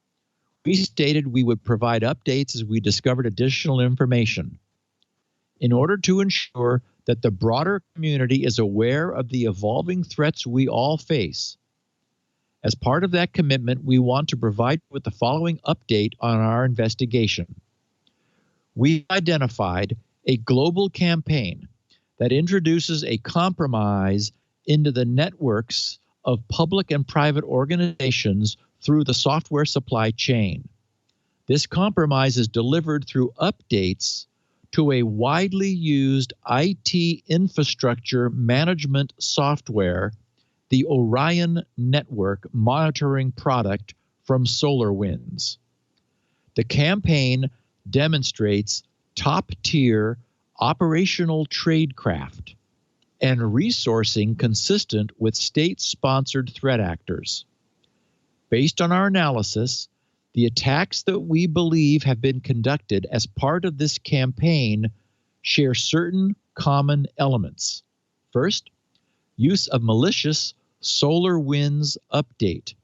we stated we would provide updates as we discovered additional information. In order to ensure that the broader community is aware of the evolving threats we all face. As part of that commitment, we want to provide with the following update on our investigation. We identified a global campaign that introduces a compromise into the networks of public and private organizations through the software supply chain. This compromise is delivered through updates to a widely used IT infrastructure management software, the Orion Network monitoring product from SolarWinds. The campaign demonstrates top-tier operational tradecraft and resourcing consistent with state-sponsored threat actors. Based on our analysis, the attacks that we believe have been conducted as part of this campaign share certain common elements. First, use of malicious SolarWinds update,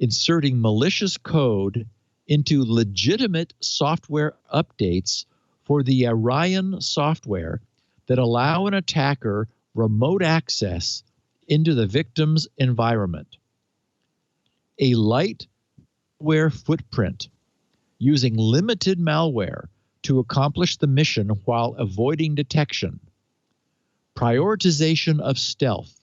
inserting malicious code into legitimate software updates for the Orion software that allow an attacker remote access into the victim's environment. A light malware footprint, using limited malware to accomplish the mission while avoiding detection. Prioritization of stealth,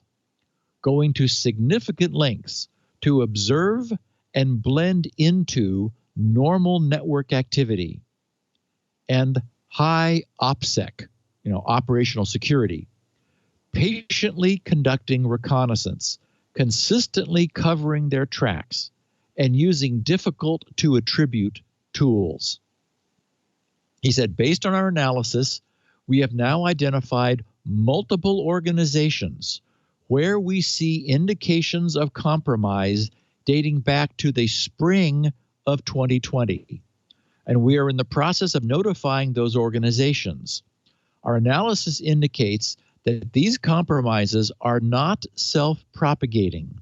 going to significant lengths to observe and blend into normal network activity. And high OPSEC, operational security, patiently conducting reconnaissance, consistently covering their tracks, and using difficult to attribute tools. He said, based on our analysis, we have now identified multiple organizations where we see indications of compromise dating back to the spring of 2020. And we are in the process of notifying those organizations. Our analysis indicates that these compromises are not self-propagating.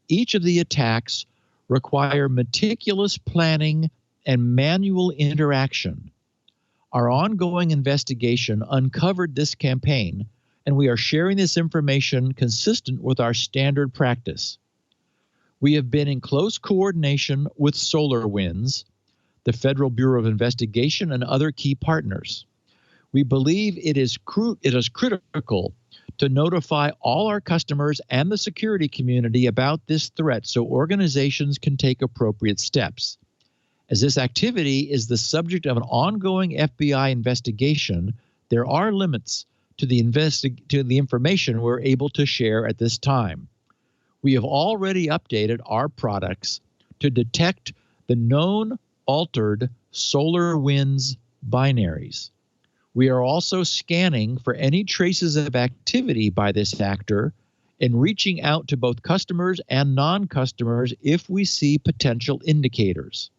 Each of the attacks require meticulous planning and manual interaction. Our ongoing investigation uncovered this campaign, and we are sharing this information consistent with our standard practice. We have been in close coordination with SolarWinds, the Federal Bureau of Investigation, and other key partners. We believe it is critical to notify all our customers and the security community about this threat so organizations can take appropriate steps. As this activity is the subject of an ongoing FBI investigation, there are limits to the information we're able to share at this time. We have already updated our products to detect the known altered SolarWinds binaries. We are also scanning for any traces of activity by this actor and reaching out to both customers and non-customers if we see potential indicators.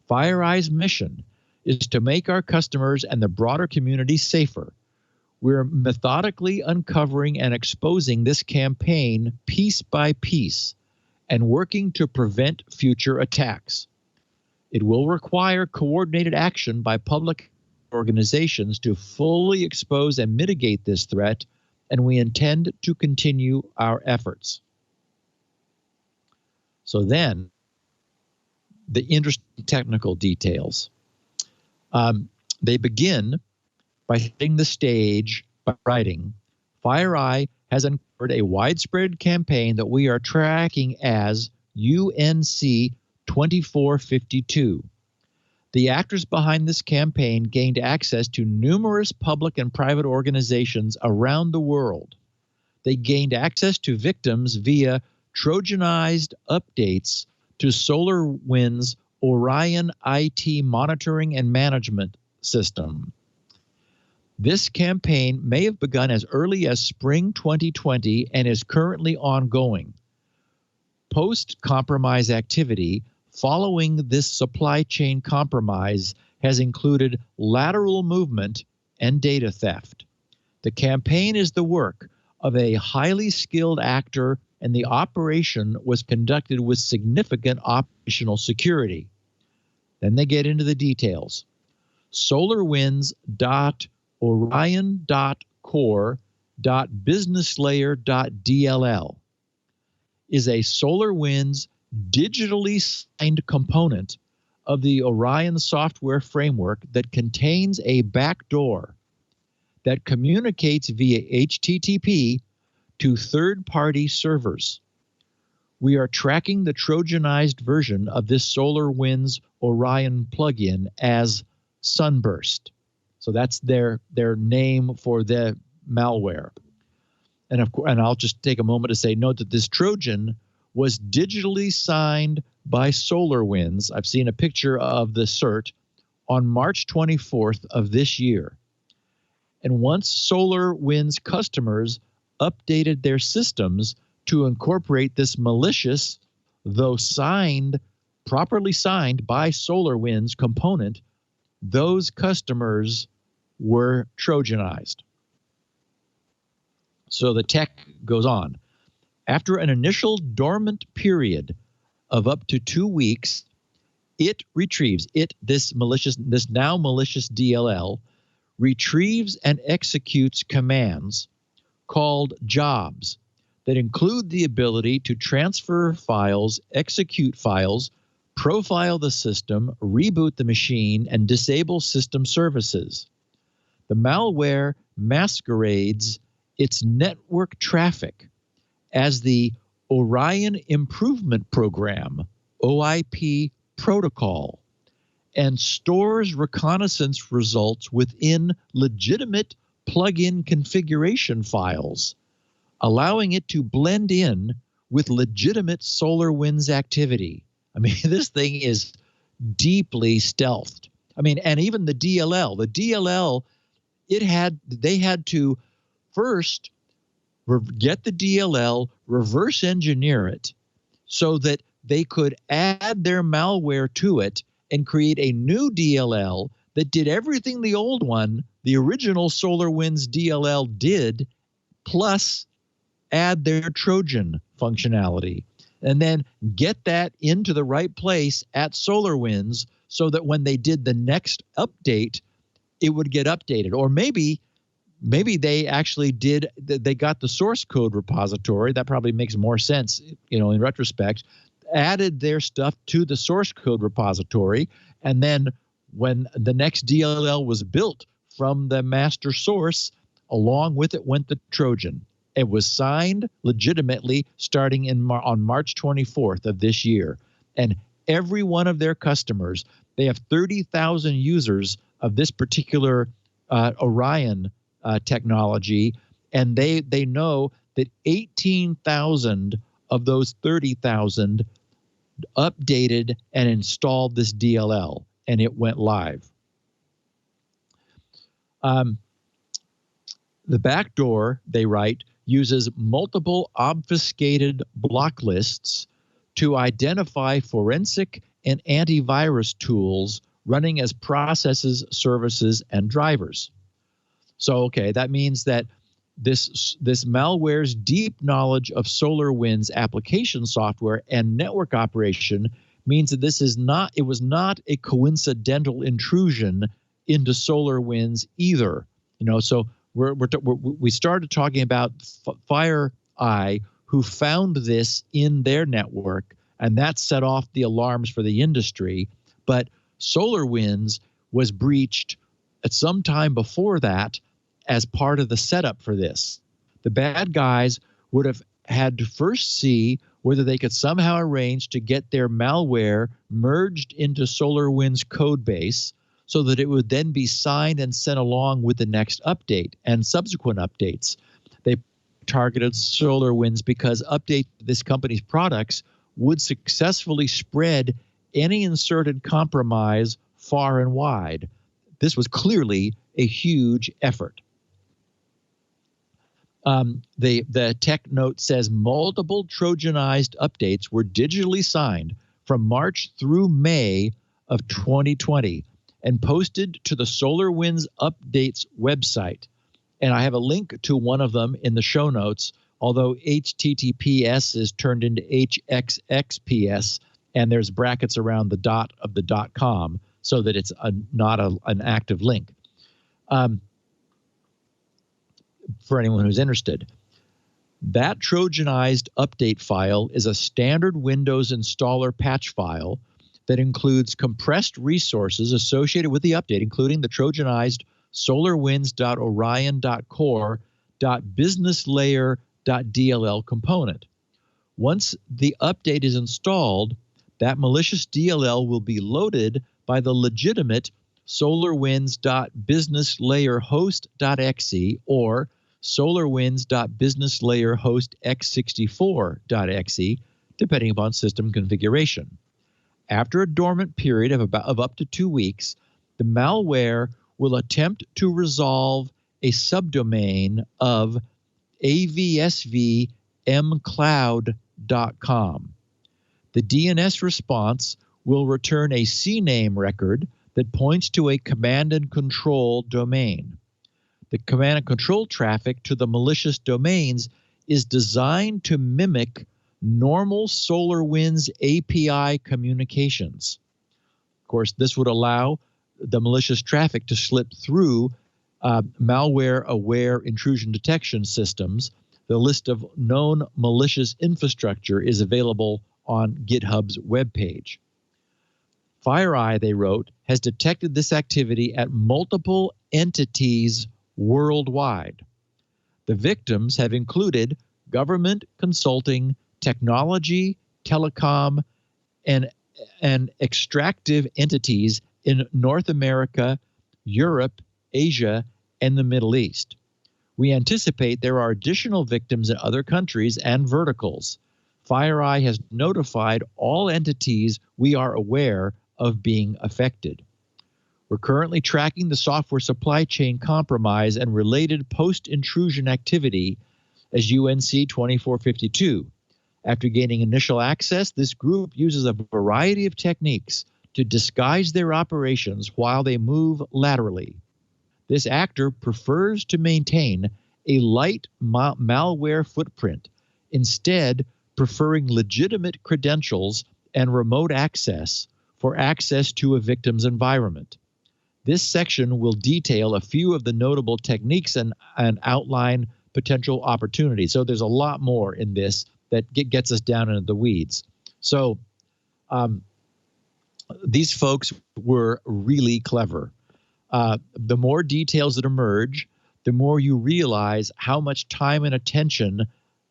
FireEye's mission is to make our customers and the broader community safer. We're methodically uncovering and exposing this campaign piece by piece and working to prevent future attacks. It will require coordinated action by public organizations to fully expose and mitigate this threat, and we intend to continue our efforts. So then, the interesting technical details. They begin by setting the stage by writing, FireEye has uncovered a widespread campaign that we are tracking as UNC 2452. The actors behind this campaign gained access to numerous public and private organizations around the world. They gained access to victims via Trojanized updates to This campaign may have begun as early as spring 2020 and is currently ongoing. Post-compromise activity following this supply chain compromise has included lateral movement and data theft. The campaign is the work of a highly skilled actor, and the operation was conducted with significant operational security. Then they get into the details. SolarWinds.orion.core.businesslayer.dll is a SolarWinds digitally signed component of the Orion software framework that contains a backdoor that communicates via HTTP to third-party servers. We are tracking the Trojanized version of this SolarWinds Orion plugin as Sunburst. So that's their name for the malware. And of course, and I'll just take a moment to say, note that this Trojan was digitally signed by SolarWinds. I've seen a picture of the cert on March 24th of this year. And once SolarWinds customers updated their systems to incorporate this malicious, though properly signed by SolarWinds component, those customers were Trojanized. So the tech goes on. After an initial dormant period of up to 2 weeks, it retrieves, this now malicious DLL, retrieves and executes commands called jobs that include the ability to transfer files, execute files, profile the system, reboot the machine, and disable system services. The malware masquerades its network traffic as the Orion Improvement Program, OIP protocol, and stores reconnaissance results within legitimate plugin configuration files, allowing it to blend in with legitimate SolarWinds activity. I mean, this thing is deeply stealthed. I mean, and even the DLL, they had to first get the DLL, reverse engineer it so that they could add their malware to it and create a new DLL that did everything the old one, the original SolarWinds DLL, did, plus add their Trojan functionality, and then get that into the right place at SolarWinds so that when they did the next update, it would get updated. Or maybe they actually they got the source code repository. That probably makes more sense, in retrospect, added their stuff to the source code repository, and then when the next DLL was built from the master source, along with it went the Trojan. It was signed legitimately starting on March 24th of this year. And every one of their customers, they have 30,000 users of this particular Orion technology, and they know that 18,000 of those 30,000 updated and installed this DLL, and it went live. The backdoor, they write, uses multiple obfuscated block lists to identify forensic and antivirus tools running as processes, services, and drivers. So, okay, that means that this malware's deep knowledge of SolarWinds application software and network operation means that it was not a coincidental intrusion into SolarWinds either. So we started talking about FireEye, who found this in their network, and that set off the alarms for the industry. But SolarWinds was breached at some time before that as part of the setup for this. The bad guys would have had to first see whether they could somehow arrange to get their malware merged into SolarWinds code base so that it would then be signed and sent along with the next update and subsequent updates. They targeted SolarWinds because update this company's products would successfully spread any inserted compromise far and wide. This was clearly a huge effort. The tech note says multiple Trojanized updates were digitally signed from March through May of 2020 and posted to the SolarWinds updates website. And I have a link to one of them in the show notes, although HTTPS is turned into HXXPS, and there's brackets around the dot of the .com so that it's not an active link. For anyone who's interested. That Trojanized update file is a standard Windows installer patch file that includes compressed resources associated with the update, including the Trojanized solarwinds.orion.core.businesslayer.dll component. Once the update is installed, that malicious DLL will be loaded by the legitimate solarwinds.businesslayerhost.exe or solarwinds.businesslayerhostx64.exe, depending upon system configuration. After a dormant period of up to 2 weeks, the malware will attempt to resolve a subdomain of avsvmcloud.com. The DNS response will return a CNAME record that points to a command and control domain. The command and control traffic to the malicious domains is designed to mimic normal SolarWinds API communications. Of course, this would allow the malicious traffic to slip through malware-aware intrusion detection systems. The list of known malicious infrastructure is available on GitHub's webpage. FireEye, they wrote, has detected this activity at multiple entities worldwide. The victims have included government, consulting, technology, telecom, and extractive entities in North America, Europe, Asia, and the Middle East. We anticipate there are additional victims in other countries and verticals. FireEye has notified all entities we are aware of being affected. We're currently tracking the software supply chain compromise and related post-intrusion activity as UNC 2452. After gaining initial access, this group uses a variety of techniques to disguise their operations while they move laterally. This actor prefers to maintain a light malware footprint, instead preferring legitimate credentials and remote access for access to a victim's environment. This section will detail a few of the notable techniques and outline potential opportunities. So there's a lot more in this that gets us down into the weeds. So these folks were really clever. The more details that emerge, the more you realize how much time and attention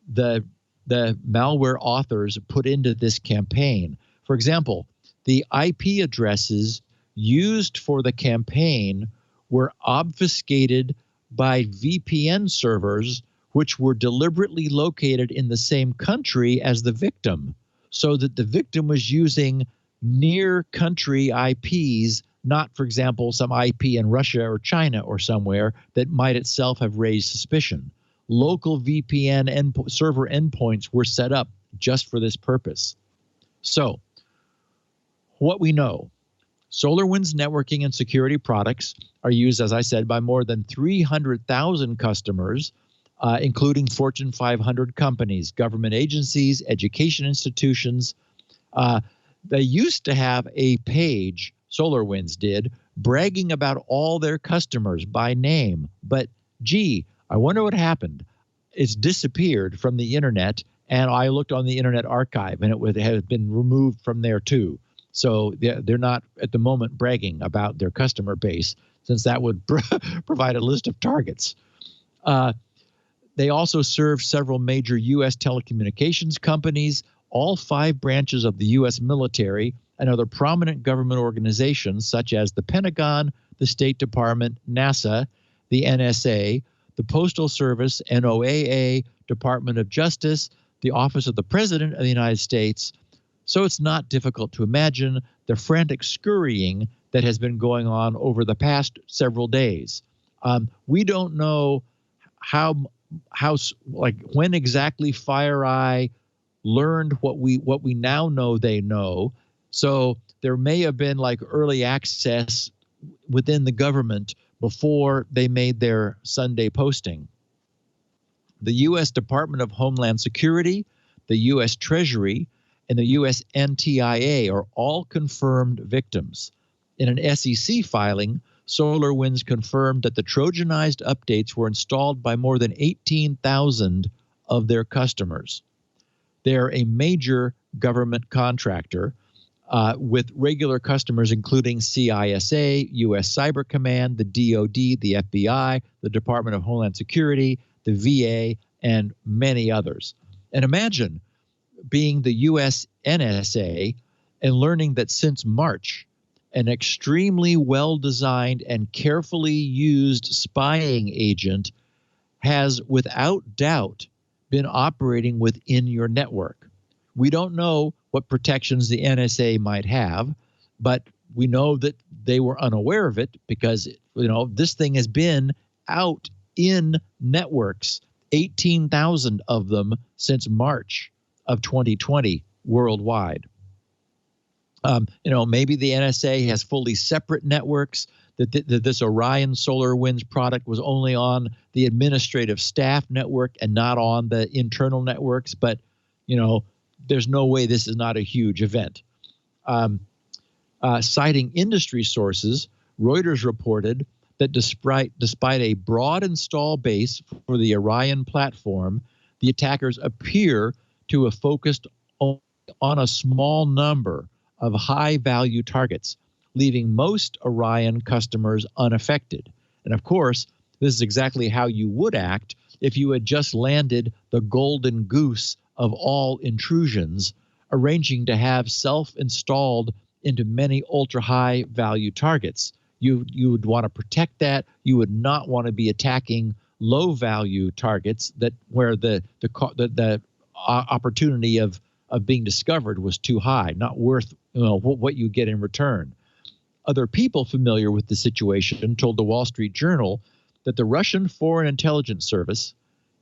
the malware authors put into this campaign. For example, the IP addresses used for the campaign were obfuscated by VPN servers, which were deliberately located in the same country as the victim, so that the victim was using near country IPs, not, for example, some IP in Russia or China or somewhere that might itself have raised suspicion. Local VPN server endpoints were set up just for this purpose. So, what we know. SolarWinds networking and security products are used, as I said, by more than 300,000 customers, including Fortune 500 companies, government agencies, education institutions. They used to have a page, SolarWinds did, bragging about all their customers by name. But, gee, I wonder what happened. It's disappeared from the internet, and I looked on the Internet Archive, and it had been removed from there too. So they're not at the moment bragging about their customer base, since that would provide a list of targets. They also serve several major U.S. telecommunications companies, all 5 branches of the U.S. military, and other prominent government organizations such as the Pentagon, the State Department, NASA, the NSA, the Postal Service, NOAA, Department of Justice, the Office of the President of the United States. So it's not difficult to imagine the frantic scurrying that has been going on over the past several days. We don't know how like when exactly FireEye learned what we now know they know. So there may have been like early access within the government before they made their Sunday posting. The U.S. Department of Homeland Security, the U.S. Treasury, and the U.S. NTIA are all confirmed victims. In an SEC filing, SolarWinds confirmed that the Trojanized updates were installed by more than 18,000 of their customers. They're a major government contractor with regular customers including CISA, U.S. Cyber Command, the DoD, the FBI, the Department of Homeland Security, the VA, and many others. And imagine being the U.S. NSA and learning that since March, an extremely well-designed and carefully used spying agent has, without doubt, been operating within your network. We don't know what protections the NSA might have, but we know that they were unaware of it because, this thing has been out in networks, 18,000 of them since March of 2020 worldwide. Maybe the NSA has fully separate networks, that this Orion SolarWinds product was only on the administrative staff network and not on the internal networks. But, there's no way this is not a huge event. Citing industry sources, Reuters reported that despite a broad install base for the Orion platform, the attackers appear to have focused on a small number of high-value targets, leaving most Orion customers unaffected. And of course, this is exactly how you would act if you had just landed the golden goose of all intrusions, arranging to have self-installed into many ultra-high value targets. You would want to protect that. You would not want to be attacking low-value targets where the opportunity of being discovered was too high, not worth what you get in return. Other people familiar with the situation told the Wall Street Journal that the Russian Foreign Intelligence Service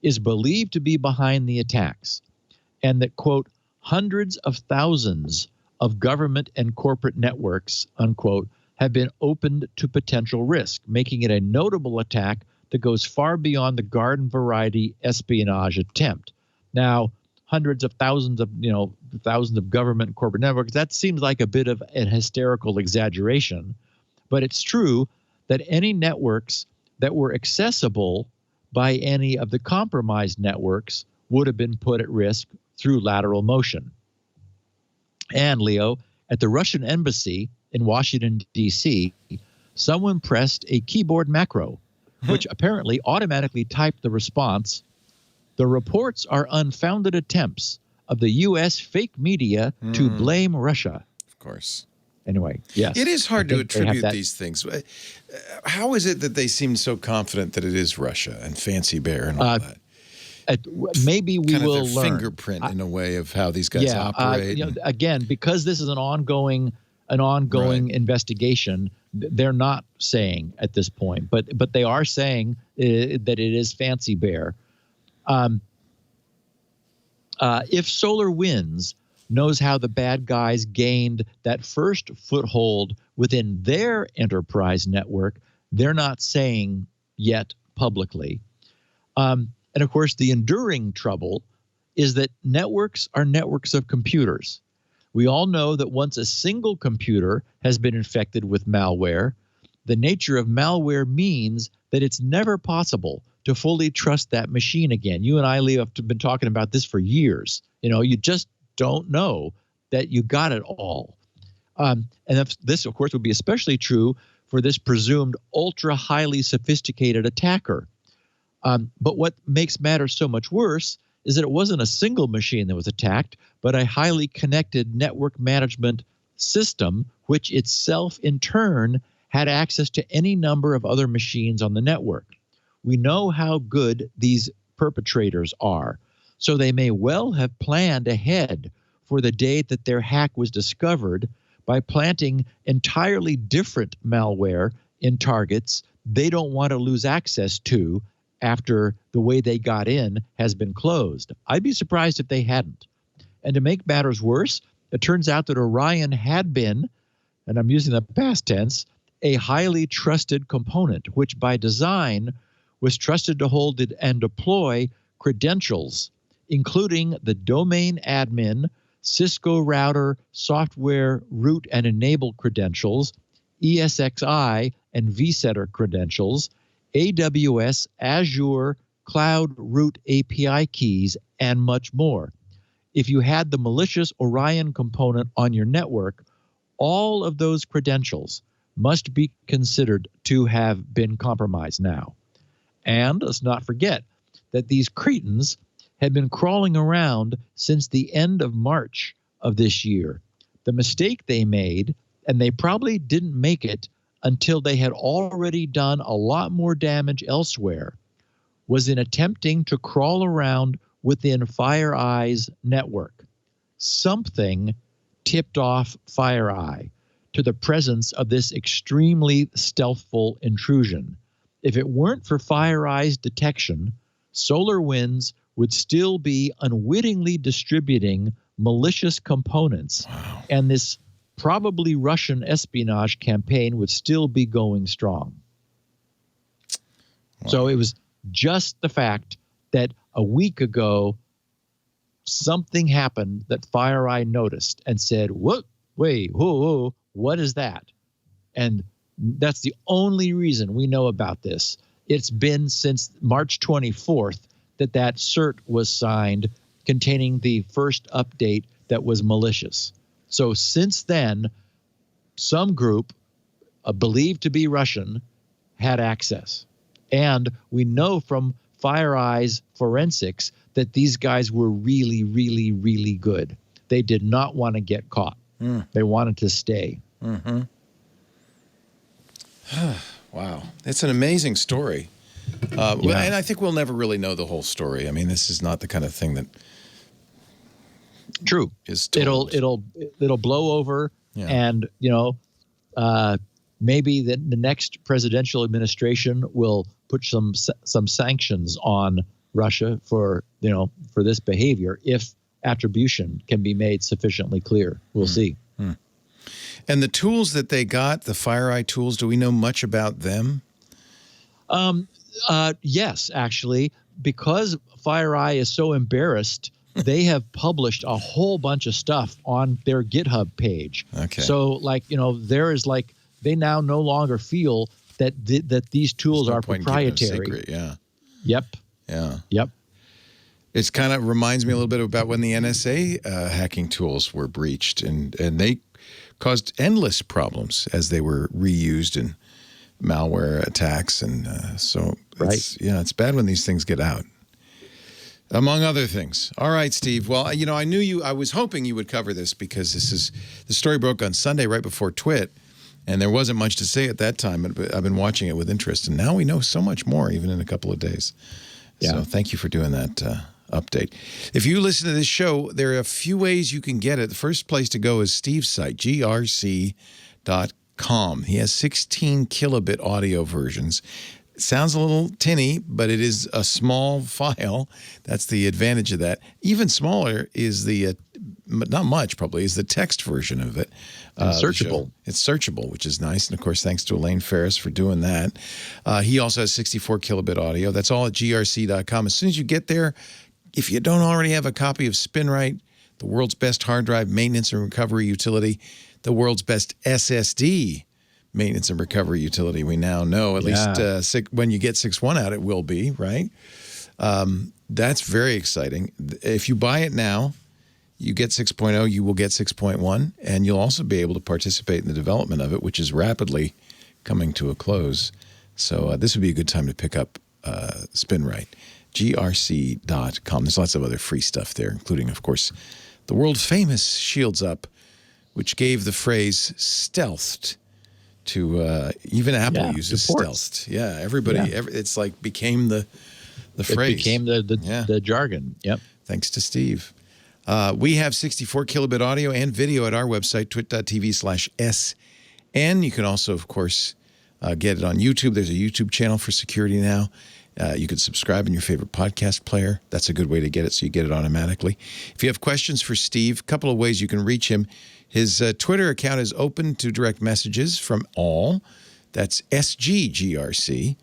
is believed to be behind the attacks, and that, quote, hundreds of thousands of government and corporate networks, unquote, have been opened to potential risk, making it a notable attack that goes far beyond the garden variety espionage attempt. Now, hundreds of thousands of government and corporate networks, that seems like a bit of an hysterical exaggeration, but it's true that any networks that were accessible by any of the compromised networks would have been put at risk through lateral motion. And, Leo, at the Russian embassy in Washington, D.C., someone pressed a keyboard macro, which apparently automatically typed the response, "The reports are unfounded attempts of the U.S. fake media to blame Russia." Of course. Anyway, yes. It is hard to attribute these things. How is it that they seem so confident that it is Russia and Fancy Bear and all that? Maybe we kind will of their learn. Fingerprint in a way of how these guys operate. Again, because this is an ongoing investigation, they're not saying at this point, but they are saying that it is Fancy Bear. If SolarWinds knows how the bad guys gained that first foothold within their enterprise network, they're not saying yet publicly. And of course, the enduring trouble is that networks are networks of computers. We all know that once a single computer has been infected with malware, the nature of malware means that it's never possible to fully trust that machine again. You and I, Leo, have been talking about this for years. You just don't know that you got it all. And this, of course, would be especially true for this presumed ultra highly sophisticated attacker. But what makes matters so much worse is that it wasn't a single machine that was attacked, but a highly connected network management system, which itself in turn had access to any number of other machines on the network. We know how good these perpetrators are, so they may well have planned ahead for the day that their hack was discovered by planting entirely different malware in targets they don't want to lose access to after the way they got in has been closed. I'd be surprised if they hadn't. And to make matters worse, it turns out that Orion had been, and I'm using the past tense, a highly trusted component, which by design was trusted to hold and deploy credentials, including the domain admin, Cisco router, software root and enable credentials, ESXi and vCenter credentials, AWS, Azure, Cloud Root API keys, and much more. If you had the malicious Orion component on your network, all of those credentials must be considered to have been compromised now. And let's not forget that these cretins had been crawling around since the end of March of this year. The mistake they made, and they probably didn't make it until they had already done a lot more damage elsewhere, was in attempting to crawl around within FireEye's network. Something tipped off FireEye to the presence of this extremely stealthful intrusion. If it weren't for FireEye's detection, SolarWinds would still be unwittingly distributing malicious components, and this probably Russian espionage campaign would still be going strong. Wow. So it was just the fact that a week ago, something happened that FireEye noticed and said, "What? Wait, whoa, what is that?" And that's the only reason we know about this. It's been since March 24th that cert was signed containing the first update that was malicious. So since then, some group believed to be Russian had access. And we know from FireEye's forensics that these guys were really, really, really good. They did not want to get caught. They wanted to stay. Mm-hmm. Wow. It's an amazing story. And I think we'll never really know the whole story. I mean, this is not the kind of thing that True. is told. It'll blow over, and maybe the next presidential administration will put some sanctions on Russia for this behavior if attribution can be made sufficiently clear. We'll see. And the tools that they got, the FireEye tools, do we know much about them? Yes, actually, because FireEye is so embarrassed, they have published a whole bunch of stuff on their GitHub page. Okay. So, they now no longer feel that these tools are proprietary. Secret, yeah. Yep. Yeah. Yep. It kind of reminds me a little bit about when the NSA hacking tools were breached, and they caused endless problems as they were reused in malware attacks, and it's bad when these things get out, among other things. All right, Steve. Well, I was hoping you would cover this because the story broke on Sunday right before TWiT, and there wasn't much to say at that time, but I've been watching it with interest, and now we know so much more, even in a couple of days. Yeah. So thank you for doing that update. If you listen to this show, there are a few ways you can get it. The first place to go is Steve's site, grc.com. He has 16 kilobit audio versions. It sounds a little tinny, but it is a small file. That's the advantage of that. Even smaller is the, not much probably, is the text version of it. Searchable. It's searchable, which is nice. And of course, thanks to Elaine Ferris for doing that. He also has 64 kilobit audio. That's all at grc.com. As soon as you get there, if you don't already have a copy of SpinRite, the world's best hard drive maintenance and recovery utility, the world's best SSD maintenance and recovery utility, we now know, at least when you get 6.1 out, it will be, right? That's very exciting. If you buy it now, you get 6.0, you will get 6.1, and you'll also be able to participate in the development of it, which is rapidly coming to a close. So this would be a good time to pick up SpinRite. grc.com. There's lots of other free stuff there, including, of course, the world famous Shields Up, which gave the phrase stealthed to even Apple uses stealthed. Yeah, everybody. It's like became the phrase. It became the jargon. Yep. Thanks to Steve. We have 64 kilobit audio and video at our website, twit.tv/SN. You can also, of course, Get it on YouTube. There's a YouTube channel for security now. You can subscribe in your favorite podcast player. That's a good way to get it, so you get it automatically. If you have questions for Steve, a couple of ways you can reach him. His Twitter account is open to direct messages from all. That's SGGRC.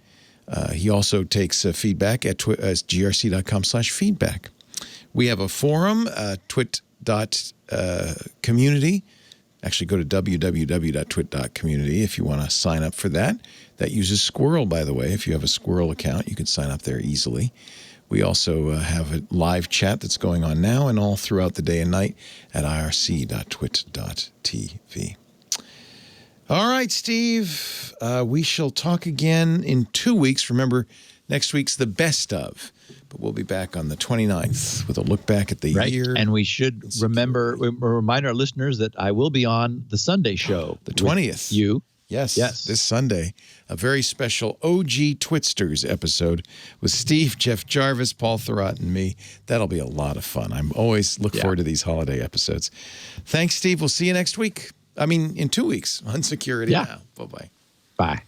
He also takes feedback at grc.com/feedback. We have a forum, twit.community. Actually, go to www.twit.community if you want to sign up for that. That uses Squirrel, by the way. If you have a Squirrel account, you can sign up there easily. We also have a live chat that's going on now and all throughout the day and night at irc.twit.tv. All right, Steve. We shall talk again in 2 weeks. Remember, next week's the best of. But we'll be back on the 29th with a look back at the year. And we should remind our listeners that I will be on the Sunday show. The 20th. You. Yes, this Sunday. A very special OG Twitsters episode with Steve, Jeff Jarvis, Paul Thurrott, and me. That'll be a lot of fun. I'm always look forward to these holiday episodes. Thanks, Steve. We'll see you next week. I mean, in 2 weeks on Security Now. Bye-bye. Bye.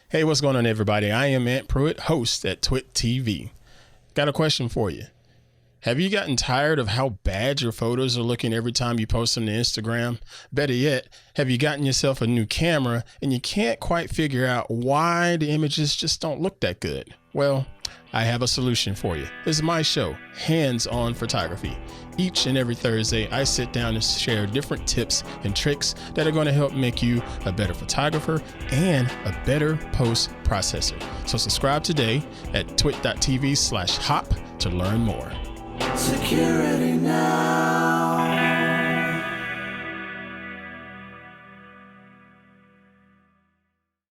Hey, what's going on, everybody? I am Ant Pruitt, host at TWiT TV. Got a question for you. Have you gotten tired of how bad your photos are looking every time you post them to Instagram? Better yet, have you gotten yourself a new camera and you can't quite figure out why the images just don't look that good? Well, I have a solution for you. This is my show, Hands-On Photography. Each and every Thursday, I sit down and share different tips and tricks that are going to help make you a better photographer and a better post-processor. So subscribe today at twit.tv/hop to learn more. Security Now.